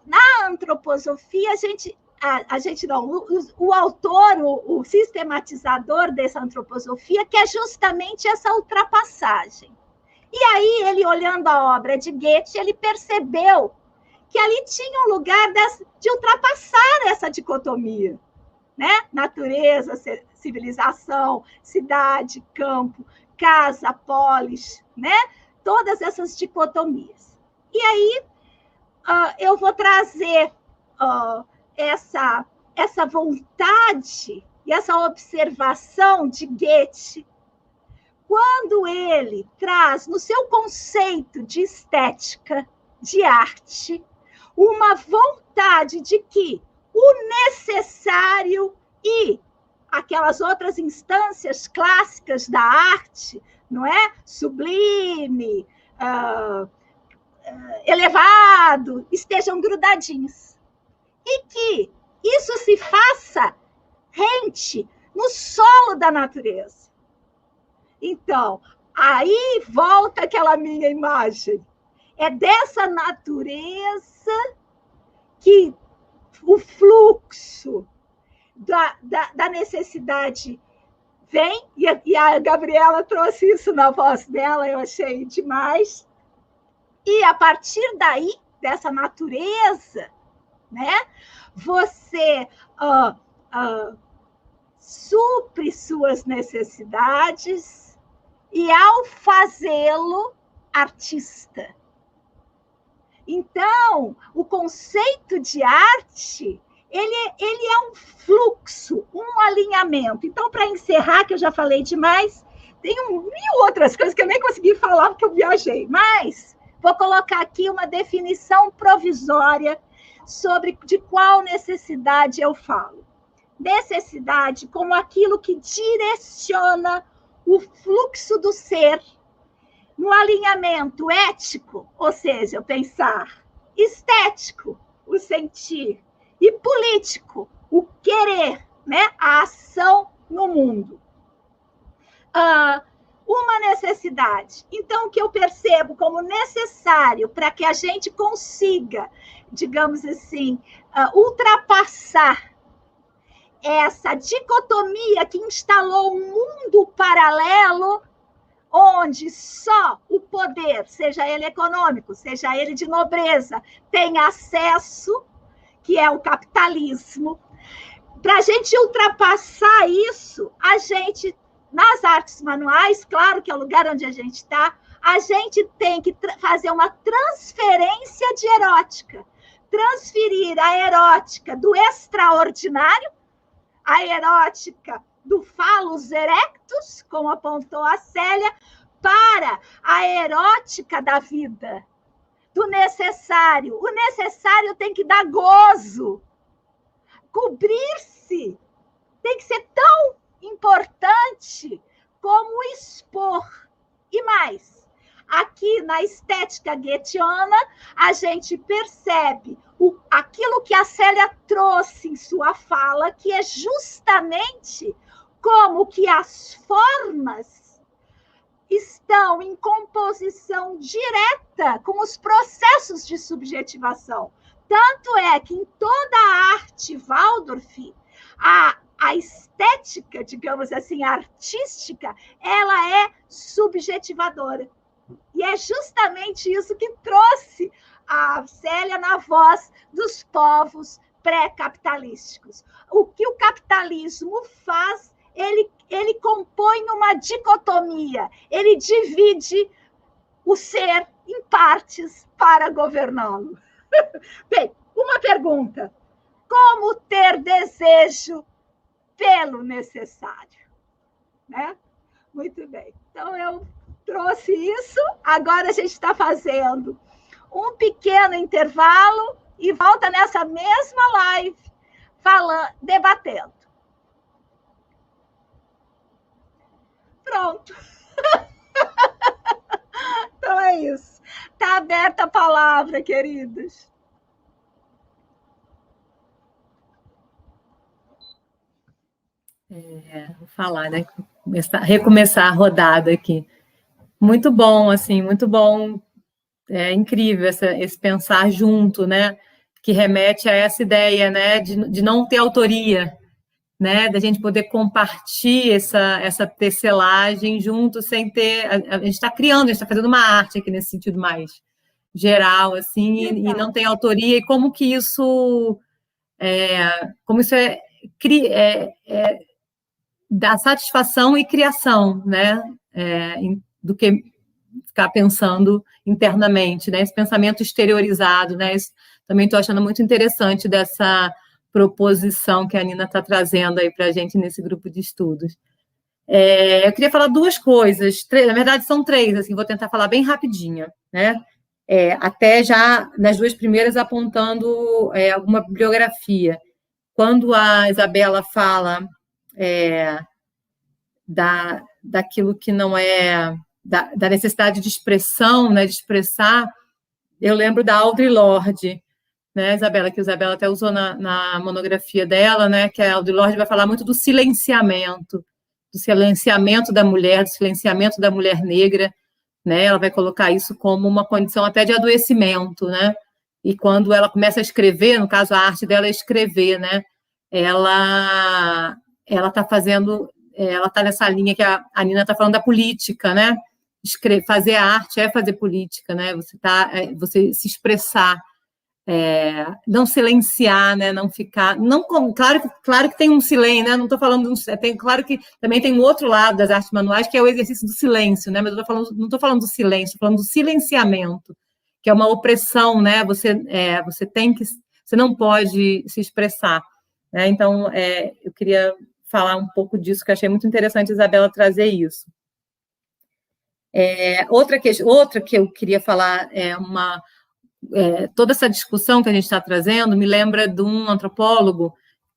na antroposofia o autor, o sistematizador dessa antroposofia, quer justamente essa ultrapassagem. E aí, ele olhando a obra de Goethe, ele percebeu que ali tinha um lugar de ultrapassar essa dicotomia, né? Natureza, civilização, cidade, campo, casa, polis, né? Todas essas dicotomias. E aí, eu vou trazer essa vontade e essa observação de Goethe, quando ele traz no seu conceito de estética, de arte, uma vontade de que o necessário e aquelas outras instâncias clássicas da arte, não é? Sublime, elevado, estejam grudadinhos. E que isso se faça rente no solo da natureza. Então, aí volta aquela minha imagem. É dessa natureza que o fluxo da necessidade vem, e a Gabriela trouxe isso na voz dela, eu achei demais. E a partir daí, dessa natureza, né, você supre suas necessidades e, ao fazê-lo, artista. Então, o conceito de arte, ele é um fluxo, um alinhamento. Então, para encerrar, que eu já falei demais, tem 1000 outras coisas que eu nem consegui falar porque eu viajei, mas vou colocar aqui uma definição provisória sobre de qual necessidade eu falo. Necessidade como aquilo que direciona o fluxo do ser no alinhamento ético, ou seja, o pensar, estético, o sentir, e político, o querer, né? A ação no mundo. Uma necessidade. Então, o que eu percebo como necessário para que a gente consiga, digamos assim, ultrapassar essa dicotomia que instalou um mundo paralelo, onde só o poder, seja ele econômico, seja ele de nobreza, tem acesso, que é o capitalismo. Para a gente ultrapassar isso, a gente nas artes manuais, claro que é o lugar onde a gente está, a gente tem que fazer uma transferência de erótica. Transferir a erótica do extraordinário, a erótica do phallus erectus, como apontou a Célia, para a erótica da vida, do necessário. O necessário tem que dar gozo, cobrir-se, tem que ser tão importante como expor. E mais, aqui na estética goetheana, a gente percebe aquilo que a Célia trouxe em sua fala, que é justamente como que as formas estão em composição direta com os processos de subjetivação. Tanto é que em toda a arte Waldorf, a estética, digamos assim, artística, ela é subjetivadora. E é justamente isso que trouxe a Célia na voz dos povos pré-capitalísticos. O que o capitalismo faz, ele compõe uma dicotomia, ele divide o ser em partes para governá-lo. Bem, uma pergunta. Como ter desejo pelo necessário? Né? Muito bem. Então, eu trouxe isso. Agora a gente está fazendo um pequeno intervalo e volta nessa mesma live debatendo. Pronto. Então é isso. Está aberta a palavra, queridos. Vou falar, né? Recomeçar a rodada aqui. Muito bom, assim, muito bom. É incrível esse pensar junto, né? Que remete a essa ideia, né? De não ter autoria, né? Da gente poder compartilhar essa tecelagem junto, sem ter... A gente está criando, a gente está fazendo uma arte aqui nesse sentido mais geral, assim, e não tem autoria. E como que isso... como isso dá satisfação e criação, né? Do que ficar pensando internamente, né? Esse pensamento exteriorizado, né? Isso também estou achando muito interessante dessa proposição que a Nina está trazendo aí para a gente nesse grupo de estudos. Eu queria falar duas coisas, na verdade são três, assim, vou tentar falar bem rapidinha, né? Até já nas duas primeiras apontando alguma bibliografia. Quando a Isabela fala daquilo que não é... Da necessidade de expressão, né, de expressar, eu lembro da Audre Lorde, né, Isabela, que a Isabela até usou na monografia dela, né, que a Audre Lorde vai falar muito do silenciamento da mulher, do silenciamento da mulher negra, né, ela vai colocar isso como uma condição até de adoecimento, né, e quando ela começa a escrever, no caso a arte dela é escrever, né, ela está fazendo, ela está nessa linha que a Nina está falando da política, né, fazer arte é fazer política, né? Você se expressar, não silenciar, né? Não ficar, claro que tem um silêncio, né? Não estou falando, claro que também tem um outro lado das artes manuais que é o exercício do silêncio, né? Mas não estou falando do silêncio, estou falando do silenciamento, que é uma opressão, né? Você não pode se expressar, né? Então, eu queria falar um pouco disso, que eu achei muito interessante a Isabela trazer isso. Outra que eu queria falar toda essa discussão que a gente está trazendo me lembra de um antropólogo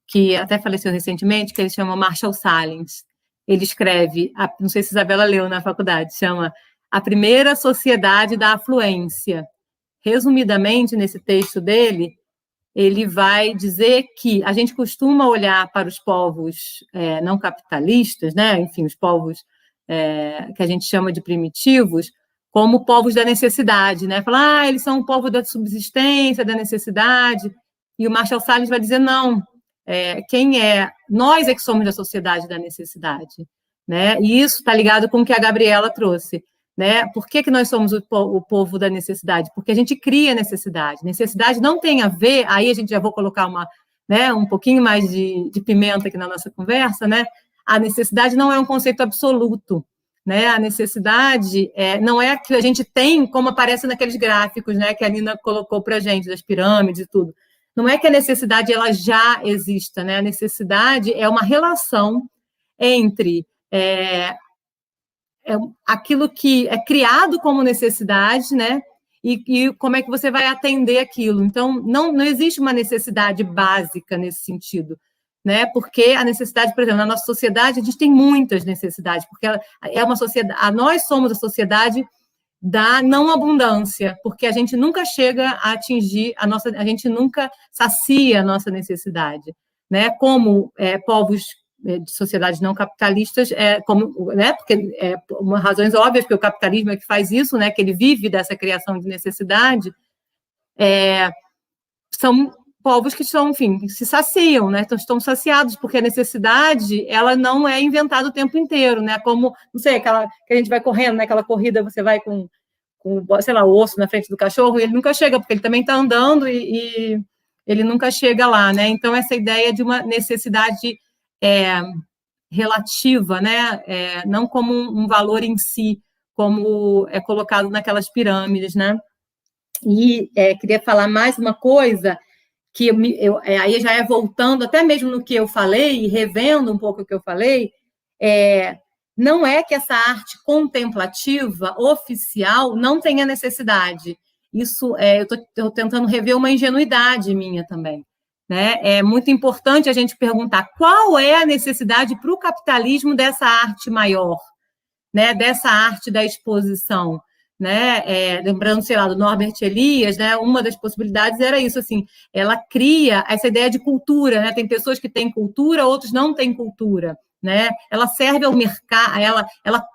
que até faleceu recentemente, que ele chama Marshall Salins. Ele escreve, não sei se a Isabela leu na faculdade, chama A Primeira Sociedade da Afluência. Resumidamente, nesse texto dele, ele vai dizer que a gente costuma olhar para os povos não capitalistas, né? Enfim, os povos que a gente chama de primitivos, como povos da necessidade, né? Falar, eles são um povo da subsistência, da necessidade, e o Marshall Salins vai dizer, não, nós é que somos da sociedade da necessidade, né? E isso está ligado com o que a Gabriela trouxe, né? Por que nós somos o povo da necessidade? Porque a gente cria necessidade. Necessidade não tem a ver, aí a gente já vou colocar um pouquinho mais de pimenta aqui na nossa conversa, né? a necessidade não é um conceito absoluto, né? A necessidade não é que a gente tem, como aparece naqueles gráficos, né, que a Nina colocou para a gente, das pirâmides e tudo. Não é que a necessidade ela já exista, né? A necessidade é uma relação entre aquilo que é criado como necessidade, né? E como é que você vai atender aquilo. Então, não existe uma necessidade básica nesse sentido, né? Porque a necessidade, por exemplo, na nossa sociedade, a gente tem muitas necessidades, porque ela é uma sociedade, nós somos a sociedade da não abundância, porque a gente nunca chega a atingir a gente nunca sacia a nossa necessidade, né? Como povos de sociedades não capitalistas, né? Porque uma razões óbvias, porque o capitalismo é que faz isso, né? Que ele vive dessa criação de necessidade, são povos que estão, enfim, se saciam, né? Então, estão saciados, porque a necessidade, ela não é inventada o tempo inteiro, né? Como, não sei, aquela que a gente vai correndo, né? Aquela corrida, você vai com sei lá, o osso na frente do cachorro, e ele nunca chega, porque ele também está andando e ele nunca chega lá, né? Então, essa ideia de uma necessidade relativa, né? Não como um valor em si, como é colocado naquelas pirâmides, né? E queria falar mais uma coisa, que aí já voltando até mesmo no que eu falei, e revendo um pouco o que eu falei, não é que essa arte contemplativa, oficial, não tenha necessidade. Isso, eu estou tentando rever uma ingenuidade minha também, né? É muito importante a gente perguntar qual é a necessidade para o capitalismo dessa arte maior, né? Dessa arte da exposição, né? Lembrando, sei lá, do Norbert Elias, né? Uma das possibilidades era isso, assim, ela cria essa ideia de cultura, né? Tem pessoas que têm cultura, outros não têm cultura, né? Ela serve ao mercado,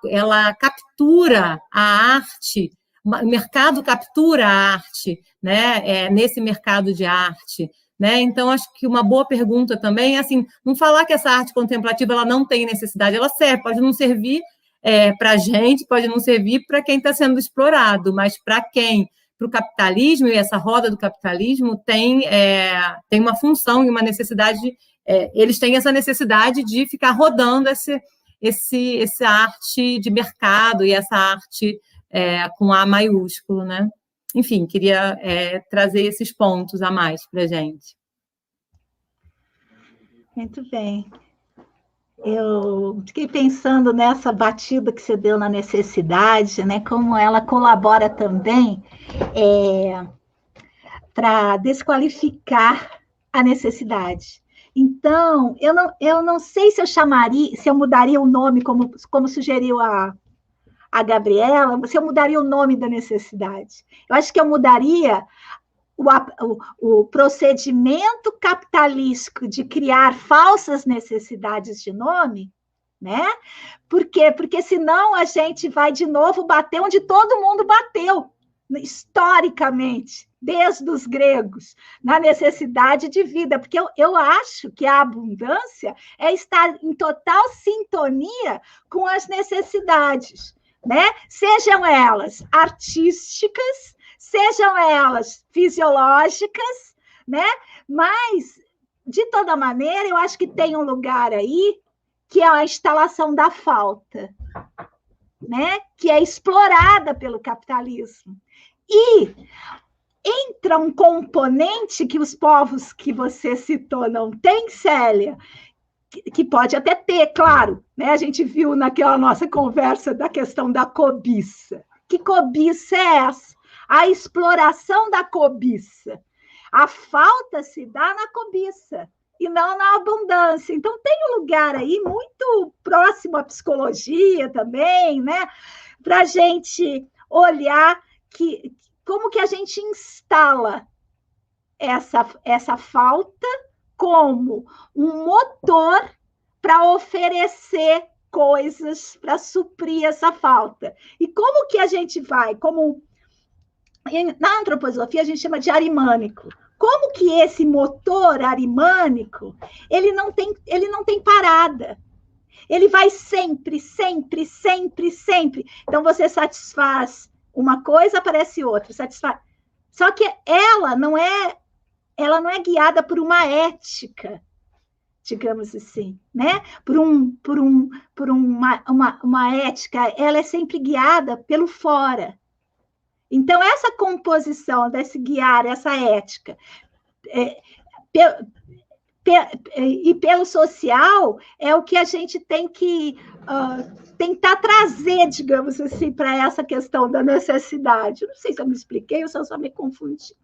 ela captura a arte, o mercado captura a arte, né? Nesse mercado de arte, né? Então, acho que uma boa pergunta também é assim, não falar que essa arte contemplativa ela não tem necessidade, ela serve, pode não servir para a gente, pode não servir para quem está sendo explorado, mas para quem, para o capitalismo, e essa roda do capitalismo tem uma função e uma necessidade, eles têm essa necessidade de ficar rodando essa arte de mercado e essa arte com A maiúsculo, né? Enfim, queria trazer esses pontos a mais para a gente. Muito bem. Eu fiquei pensando nessa batida que você deu na necessidade, né? Como ela colabora também para desqualificar a necessidade. Então, eu não sei se eu mudaria o nome, como sugeriu a Gabriela, se eu mudaria o nome da necessidade. Eu acho que eu mudaria o procedimento capitalístico de criar falsas necessidades de nome, né? Por quê? Porque senão a gente vai de novo bater onde todo mundo bateu, historicamente, desde os gregos, na necessidade de vida, porque eu acho que a abundância é estar em total sintonia com as necessidades, né? Sejam elas artísticas, sejam elas fisiológicas, né? Mas, de toda maneira, eu acho que tem um lugar aí que é a instalação da falta, né? Que é explorada pelo capitalismo. E entra um componente que os povos que você citou não têm, Célia, que pode até ter, claro, né? A gente viu naquela nossa conversa da questão da cobiça. Que cobiça é essa? A exploração da cobiça. A falta se dá na cobiça e não na abundância. Então, tem um lugar aí muito próximo à psicologia também, né? Para a gente olhar como que a gente instala essa falta como um motor para oferecer coisas para suprir essa falta. E como que a gente vai, na antroposofia a gente chama de arimânico. Como que esse motor arimânico, ele não tem parada. Ele vai sempre, sempre, sempre, sempre. Então você satisfaz uma coisa, aparece outra, satisfaz. Só que ela não é guiada por uma ética, digamos assim, né? Uma ética, ela é sempre guiada pelo fora. Então, essa composição desse guiar, essa ética, e pelo social, é o que a gente tem que tentar trazer, digamos assim, para essa questão da necessidade. Não sei se eu me expliquei ou se eu só me confundi.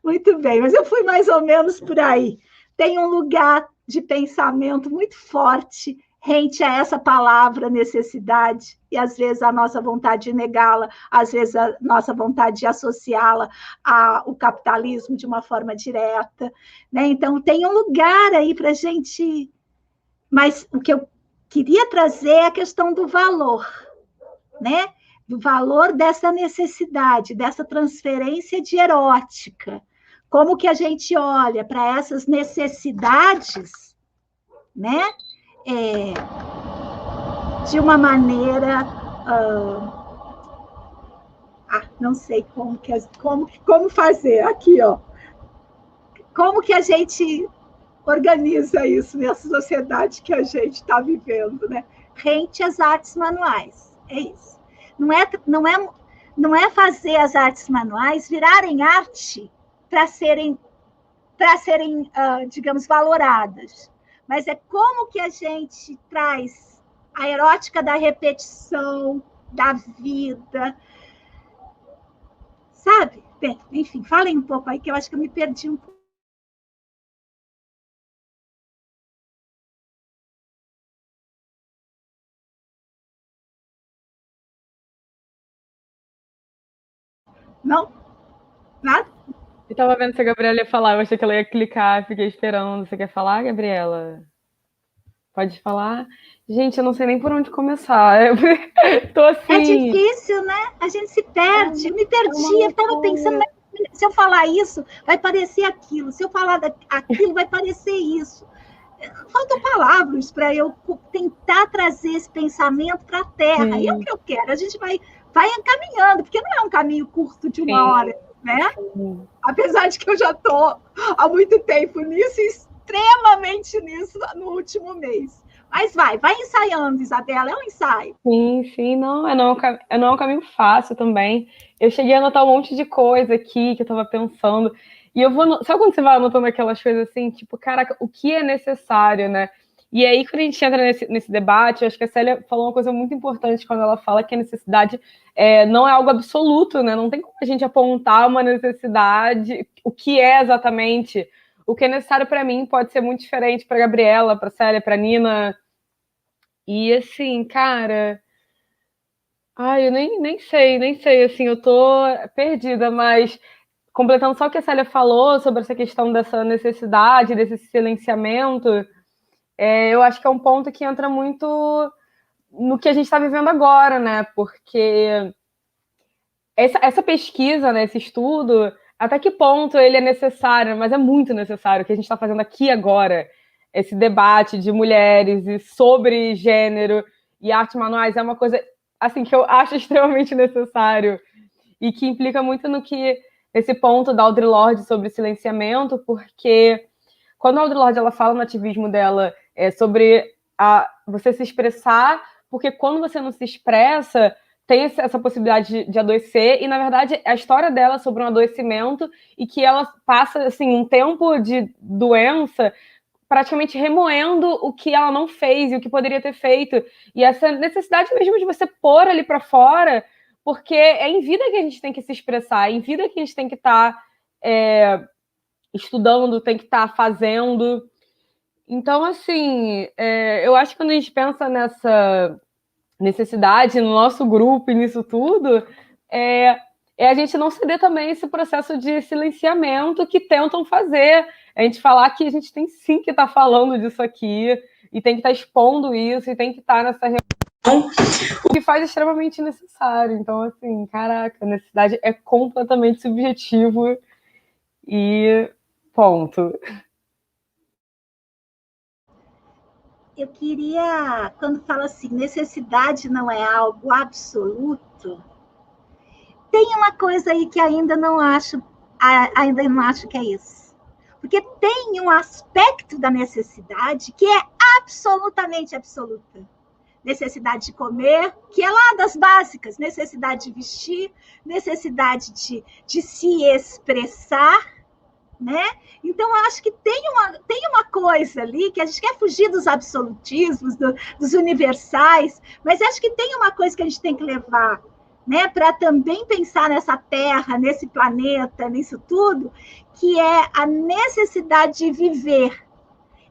Muito bem, mas eu fui mais ou menos por aí. Tem um lugar de pensamento muito forte rente a essa palavra necessidade, e às vezes a nossa vontade de negá-la, às vezes a nossa vontade de associá-la ao capitalismo de uma forma direta, né? Então, tem um lugar aí para a gente... Mas o que eu queria trazer é a questão do valor, né? Do valor dessa necessidade, dessa transferência de erótica. Como que a gente olha para essas necessidades, né? De uma maneira... não sei como fazer. Aqui, ó. Como que a gente organiza isso nessa sociedade que a gente está vivendo, né? Rente às artes manuais. É isso. Não é fazer as artes manuais virarem arte para serem, digamos, valoradas. Mas é como que a gente traz a erótica da repetição, da vida, sabe? Bem, enfim, falem um pouco aí, que eu acho que eu me perdi um pouco. Não? Nada? Eu tava vendo se a Gabriela ia falar, eu achei que ela ia clicar, fiquei esperando. Você quer falar, Gabriela? Pode falar? Gente, eu não sei nem por onde começar. Eu tô assim... É difícil, né? A gente se perde. Eu me perdi, eu estava pensando, se eu falar isso, vai parecer aquilo. Se eu falar aquilo, vai parecer isso. Faltam palavras para eu tentar trazer esse pensamento para a Terra. E é o que eu quero. A gente vai encaminhando, porque não é um caminho curto de uma hora, né? Apesar de que eu já estou há muito tempo nisso, extremamente nisso no último mês. Mas vai ensaiando, Isabela, é um ensaio. Sim, não é um caminho fácil também. Eu cheguei a anotar um monte de coisa aqui que eu estava pensando. E eu vou... Sabe quando você vai anotando aquelas coisas assim? Tipo, caraca, o que é necessário, né? E aí, quando a gente entra nesse debate, eu acho que a Célia falou uma coisa muito importante quando ela fala que a necessidade não é algo absoluto, né? Não tem como a gente apontar uma necessidade, o que é exatamente. O que é necessário para mim pode ser muito diferente para Gabriela, para Célia, para Nina. E assim, cara... Ai, eu nem sei, assim, eu tô perdida, mas... Completando só o que a Célia falou sobre essa questão dessa necessidade, desse silenciamento, eu acho que é um ponto que entra muito no que a gente está vivendo agora, né? Porque essa pesquisa, né, esse estudo, até que ponto ele é necessário, mas é muito necessário o que a gente está fazendo aqui agora, esse debate de mulheres e sobre gênero e artes manuais é uma coisa assim que eu acho extremamente necessário e que implica muito nesse ponto da Audre Lorde sobre silenciamento, porque quando a Audre Lorde ela fala no ativismo dela sobre você se expressar, porque quando você não se expressa, tem essa possibilidade de adoecer, e na verdade a história dela é sobre um adoecimento e que ela passa assim, um tempo de doença praticamente remoendo o que ela não fez e o que poderia ter feito, e essa necessidade mesmo de você pôr ali para fora, porque é em vida que a gente tem que se expressar, é em vida que a gente tem que estar estudando, tem que estar fazendo. Então, assim, eu acho que quando a gente pensa nessa necessidade no nosso grupo e nisso tudo, a gente não ceder também esse processo de silenciamento que tentam fazer. A gente falar que a gente tem sim que estar falando disso aqui, e tem que estar expondo isso, e tem que estar nessa reunião, o que faz extremamente necessário. Então, assim, caraca, a necessidade é completamente subjetivo e ponto. Eu queria, quando fala assim, necessidade não é algo absoluto, tem uma coisa aí que ainda não acho que é isso. Porque tem um aspecto da necessidade que é absolutamente absoluta. Necessidade de comer, que é lá das básicas, necessidade de vestir, necessidade de se expressar, né? Então, eu acho que tem uma coisa ali, que a gente quer fugir dos absolutismos, dos universais, mas acho que tem uma coisa que a gente tem que levar, né, para também pensar nessa Terra, nesse planeta, nisso tudo, que é a necessidade de viver.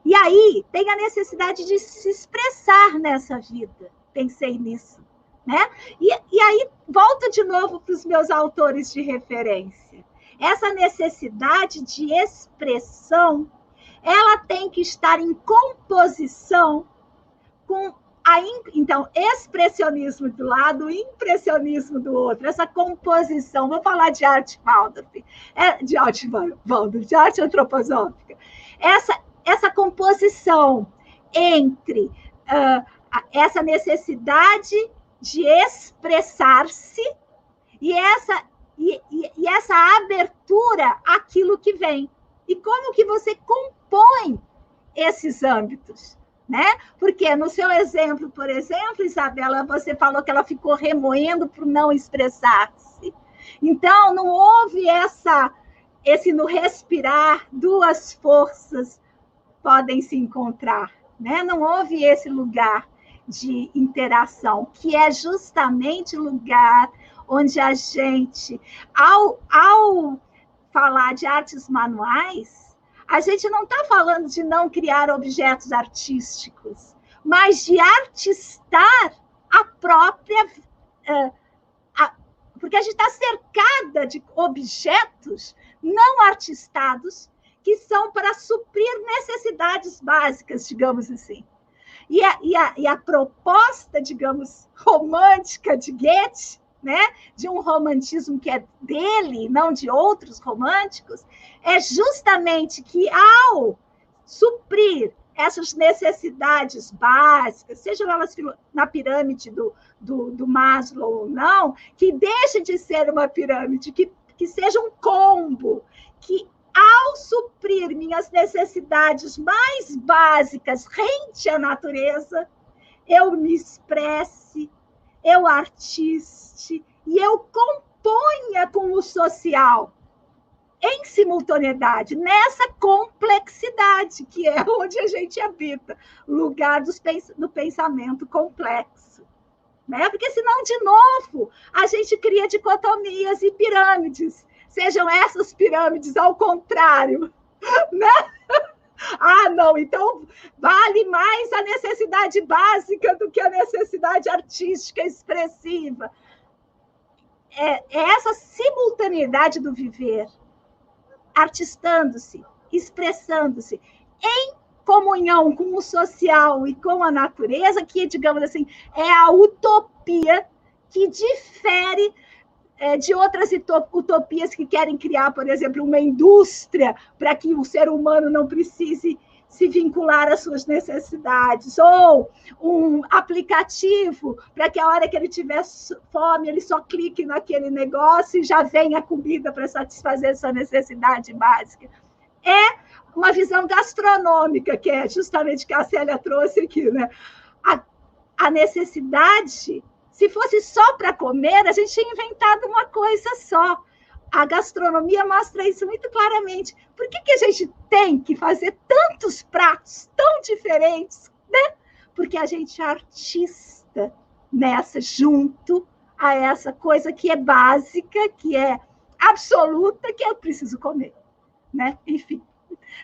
E aí tem a necessidade de se expressar nessa vida. Pensei nisso, né? E aí volto de novo para os meus autores de referência. Essa necessidade de expressão, ela tem que estar em composição com então, expressionismo do lado, impressionismo do outro, essa composição, vou falar de arte Waldorf, de arte antroposófica, essa composição entre essa necessidade de expressar-se e essa abertura àquilo que vem. E como que você compõe esses âmbitos? Né? Porque no seu exemplo, por exemplo, Isabela, você falou que ela ficou remoendo por não expressar-se. Então, não houve esse no respirar, duas forças podem se encontrar. Né? Não houve esse lugar de interação, que é justamente o lugar onde a gente, ao falar de artes manuais, a gente não está falando de não criar objetos artísticos, mas de artistar a própria... porque a gente está cercada de objetos não artistados que são para suprir necessidades básicas, digamos assim. E a proposta, digamos, romântica de Goethe, né, de um romantismo que é dele, não de outros românticos, é justamente que, ao suprir essas necessidades básicas, sejam elas na pirâmide do Maslow ou não, que deixe de ser uma pirâmide, que seja um combo, que, ao suprir minhas necessidades mais básicas rente à natureza, eu me expresse, eu artiste e eu componha com o social em simultaneidade, nessa complexidade, que é onde a gente habita, lugar do pensamento complexo. Né? Porque senão, de novo, a gente cria dicotomias e pirâmides, sejam essas pirâmides ao contrário, né? Ah, não, então vale mais a necessidade básica do que a necessidade artística expressiva. É essa simultaneidade do viver, artistando-se, expressando-se, em comunhão com o social e com a natureza, que, digamos assim, é a utopia que difere de outras utopias que querem criar, por exemplo, uma indústria para que o ser humano não precise se vincular às suas necessidades, ou um aplicativo para que a hora que ele tiver fome, ele só clique naquele negócio e já venha a comida para satisfazer essa necessidade básica. É uma visão gastronômica, que é justamente que a Célia trouxe aqui, né? A necessidade, se fosse só para comer, a gente tinha inventado uma coisa só. A gastronomia mostra isso muito claramente. Por que a gente tem que fazer tantos pratos tão diferentes, né? Porque a gente é artista nessa, junto a essa coisa que é básica, que é absoluta, que eu preciso comer, né? Enfim,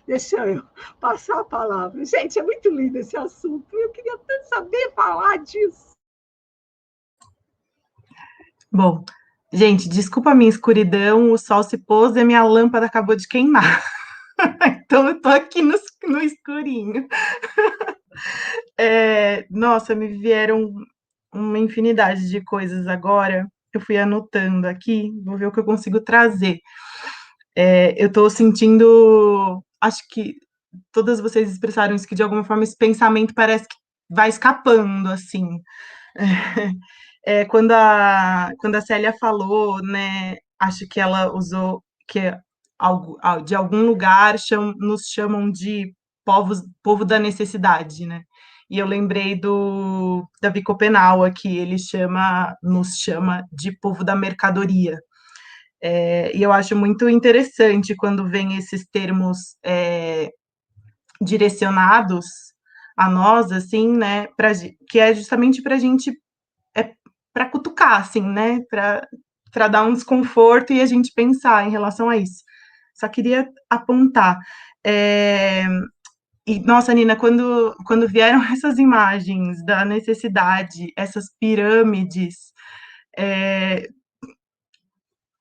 deixa eu passar a palavra. Gente, é muito lindo esse assunto. Eu queria tanto saber falar disso. Bom, gente, desculpa a minha escuridão, o sol se pôs e a minha lâmpada acabou de queimar. Então, eu tô aqui no escurinho. Nossa, me vieram uma infinidade de coisas agora. Eu fui anotando aqui, vou ver o que eu consigo trazer. Eu tô sentindo, acho que todas vocês expressaram isso, que de alguma forma esse pensamento parece que vai escapando, assim. Quando a Célia falou, né, acho que ela usou, que de algum lugar nos chamam de povo da necessidade, né? E eu lembrei do Davi Copenau aqui, ele nos chama de povo da mercadoria. E eu acho muito interessante quando vem esses termos direcionados a nós, assim, né? Que é justamente para a gente, para cutucar, assim, né? Para dar um desconforto e a gente pensar em relação a isso. Só queria apontar. E, nossa, Nina, quando vieram essas imagens da necessidade, essas pirâmides,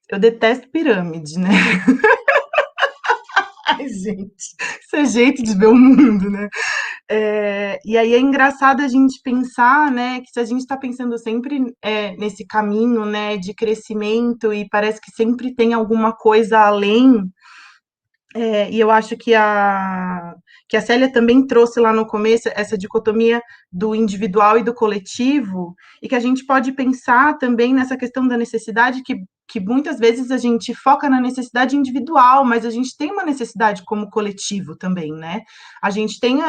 eu detesto pirâmide, né? Ai, gente, isso é jeito de ver o mundo, né? E aí é engraçado a gente pensar, né, que se a gente está pensando sempre nesse caminho, né, de crescimento e parece que sempre tem alguma coisa além, e eu acho que a Célia também trouxe lá no começo essa dicotomia do individual e do coletivo, e que a gente pode pensar também nessa questão da necessidade que muitas vezes a gente foca na necessidade individual, mas a gente tem uma necessidade como coletivo também, né? A gente tem,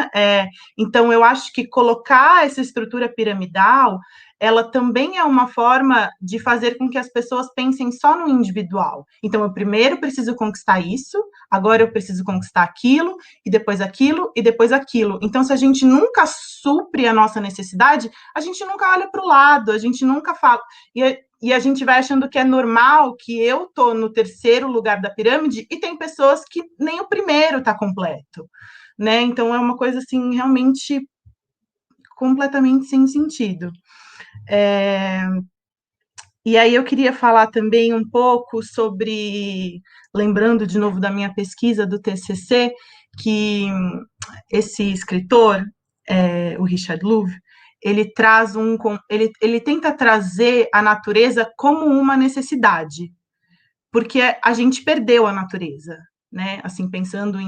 então eu acho que colocar essa estrutura piramidal, ela também é uma forma de fazer com que as pessoas pensem só no individual. Então, eu primeiro preciso conquistar isso, agora eu preciso conquistar aquilo, e depois aquilo, e depois aquilo. Então, se a gente nunca supre a nossa necessidade, a gente nunca olha para o lado, a gente nunca fala. E a gente vai achando que é normal que eu estou no terceiro lugar da pirâmide e tem pessoas que nem o primeiro está completo, né? Então, é uma coisa, assim, realmente completamente sem sentido. E aí eu queria falar também um pouco sobre, lembrando de novo da minha pesquisa do TCC, que esse escritor, o Richard Louv, ele tenta trazer a natureza como uma necessidade, porque a gente perdeu a natureza, né? Assim, pensando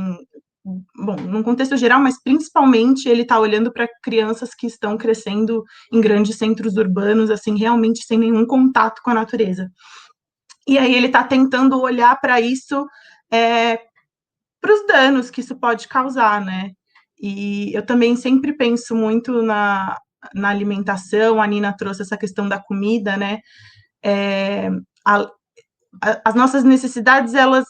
num contexto geral, mas principalmente ele está olhando para crianças que estão crescendo em grandes centros urbanos, assim, realmente sem nenhum contato com a natureza. E aí ele está tentando olhar para isso, para os danos que isso pode causar, né? E eu também sempre penso muito na alimentação, a Nina trouxe essa questão da comida, né? As nossas necessidades, elas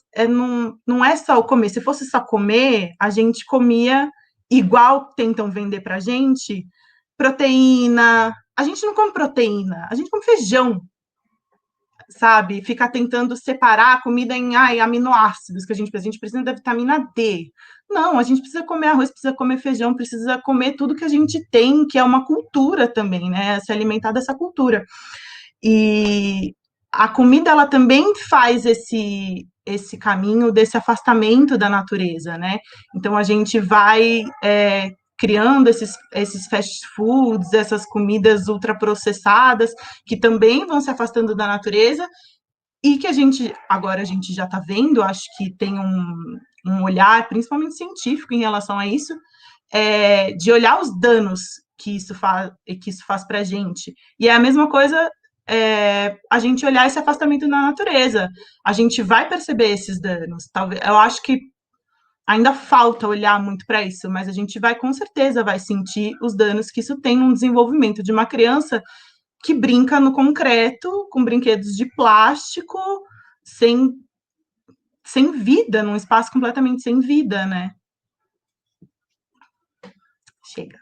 não é só o comer. Se fosse só comer, a gente comia igual tentam vender pra gente, proteína. A gente não come proteína, a gente come feijão, sabe? Ficar tentando separar a comida em aminoácidos, que a gente precisa da vitamina D. Não, a gente precisa comer arroz, precisa comer feijão, precisa comer tudo que a gente tem, que é uma cultura também, né? Se alimentar dessa cultura. E a comida, ela também faz esse caminho desse afastamento da natureza, né? Então, a gente vai criando esses fast foods, essas comidas ultraprocessadas, que também vão se afastando da natureza, e que agora a gente já está vendo, acho que tem um olhar, principalmente científico, em relação a isso, de olhar os danos que isso faz para a gente. E é a mesma coisa a gente olhar esse afastamento da natureza. A gente vai perceber esses danos. Talvez, eu acho que ainda falta olhar muito para isso, mas a gente com certeza vai sentir os danos que isso tem no desenvolvimento de uma criança que brinca no concreto, com brinquedos de plástico, sem vida, num espaço completamente sem vida, né? Chega.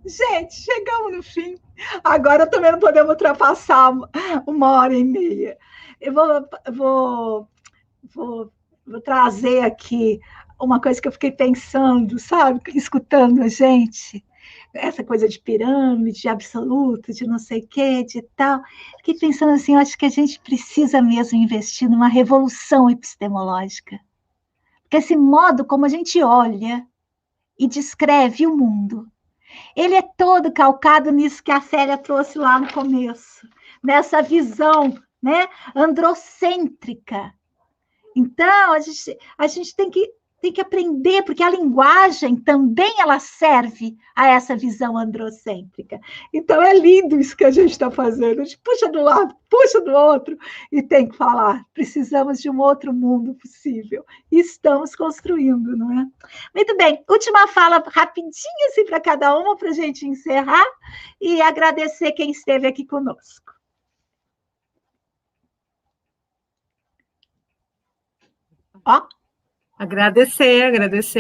Gente, chegamos no fim. Agora também não podemos ultrapassar 1h30. Eu vou trazer aqui uma coisa que eu fiquei pensando, sabe? Escutando a gente. Essa coisa de pirâmide, de absoluto, de não sei o quê, de tal. Fiquei pensando assim, eu acho que a gente precisa mesmo investir numa revolução epistemológica. Porque esse modo como a gente olha e descreve o mundo, ele é todo calcado nisso que a Célia trouxe lá no começo, nessa visão, né, androcêntrica. Então, a gente tem que tem que aprender, porque a linguagem também ela serve a essa visão androcêntrica. Então, é lindo isso que a gente está fazendo. A gente puxa do lado, puxa do outro, e tem que falar. Precisamos de um outro mundo possível. E estamos construindo, não é? Muito bem. Última fala rapidinho assim, para cada uma, para a gente encerrar, e agradecer quem esteve aqui conosco. Ó. Agradecer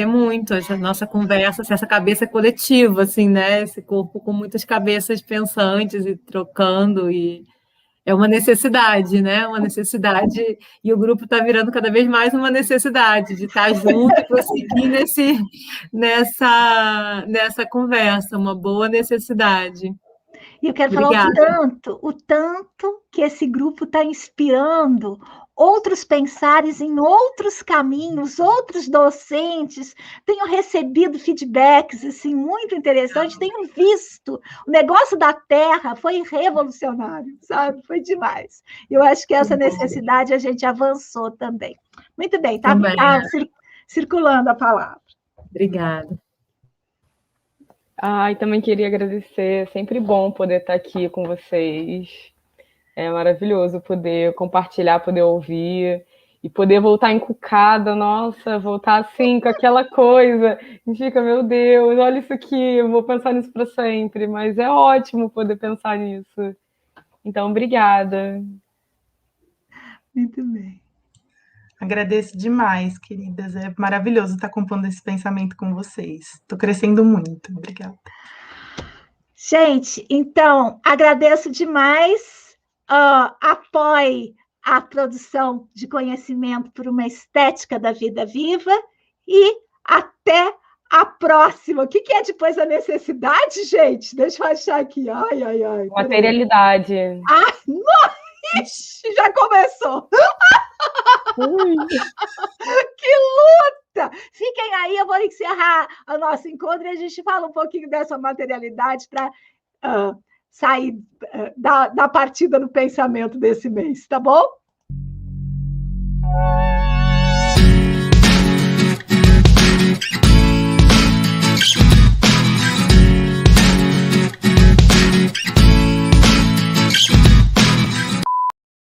muito essa nossa conversa, essa cabeça coletiva, assim, né? Esse corpo com muitas cabeças pensantes e trocando, e é uma necessidade, né? Uma necessidade, e o grupo está virando cada vez mais uma necessidade de estar junto e prosseguir nessa conversa, uma boa necessidade. E eu quero Obrigada. falar o tanto que esse grupo está inspirando outros pensares em outros caminhos, outros docentes. Tenho recebido feedbacks assim, muito interessantes, tenho visto. O negócio da terra foi revolucionário, sabe? Foi demais. Eu acho que essa necessidade a gente avançou também. Muito bem, está circulando a palavra. Obrigada. E também queria agradecer, é sempre bom poder estar aqui com vocês. É maravilhoso poder compartilhar, poder ouvir e poder voltar encucada, nossa, voltar assim com aquela coisa. A gente fica, meu Deus, olha isso aqui, eu vou pensar nisso para sempre, mas é ótimo poder pensar nisso. Então, obrigada. Muito bem. Agradeço demais, queridas. É maravilhoso estar compondo esse pensamento com vocês. Estou crescendo muito. Obrigada. Gente, então, agradeço demais. Apoie a produção de conhecimento por uma estética da vida viva e até a próxima. O que é depois da necessidade, gente? Deixa eu achar aqui. Ai. Materialidade. Ixi, já começou. Que luta! Fiquem aí, eu vou encerrar o nosso encontro e a gente fala um pouquinho dessa materialidade para sair da partida no pensamento desse mês, tá bom?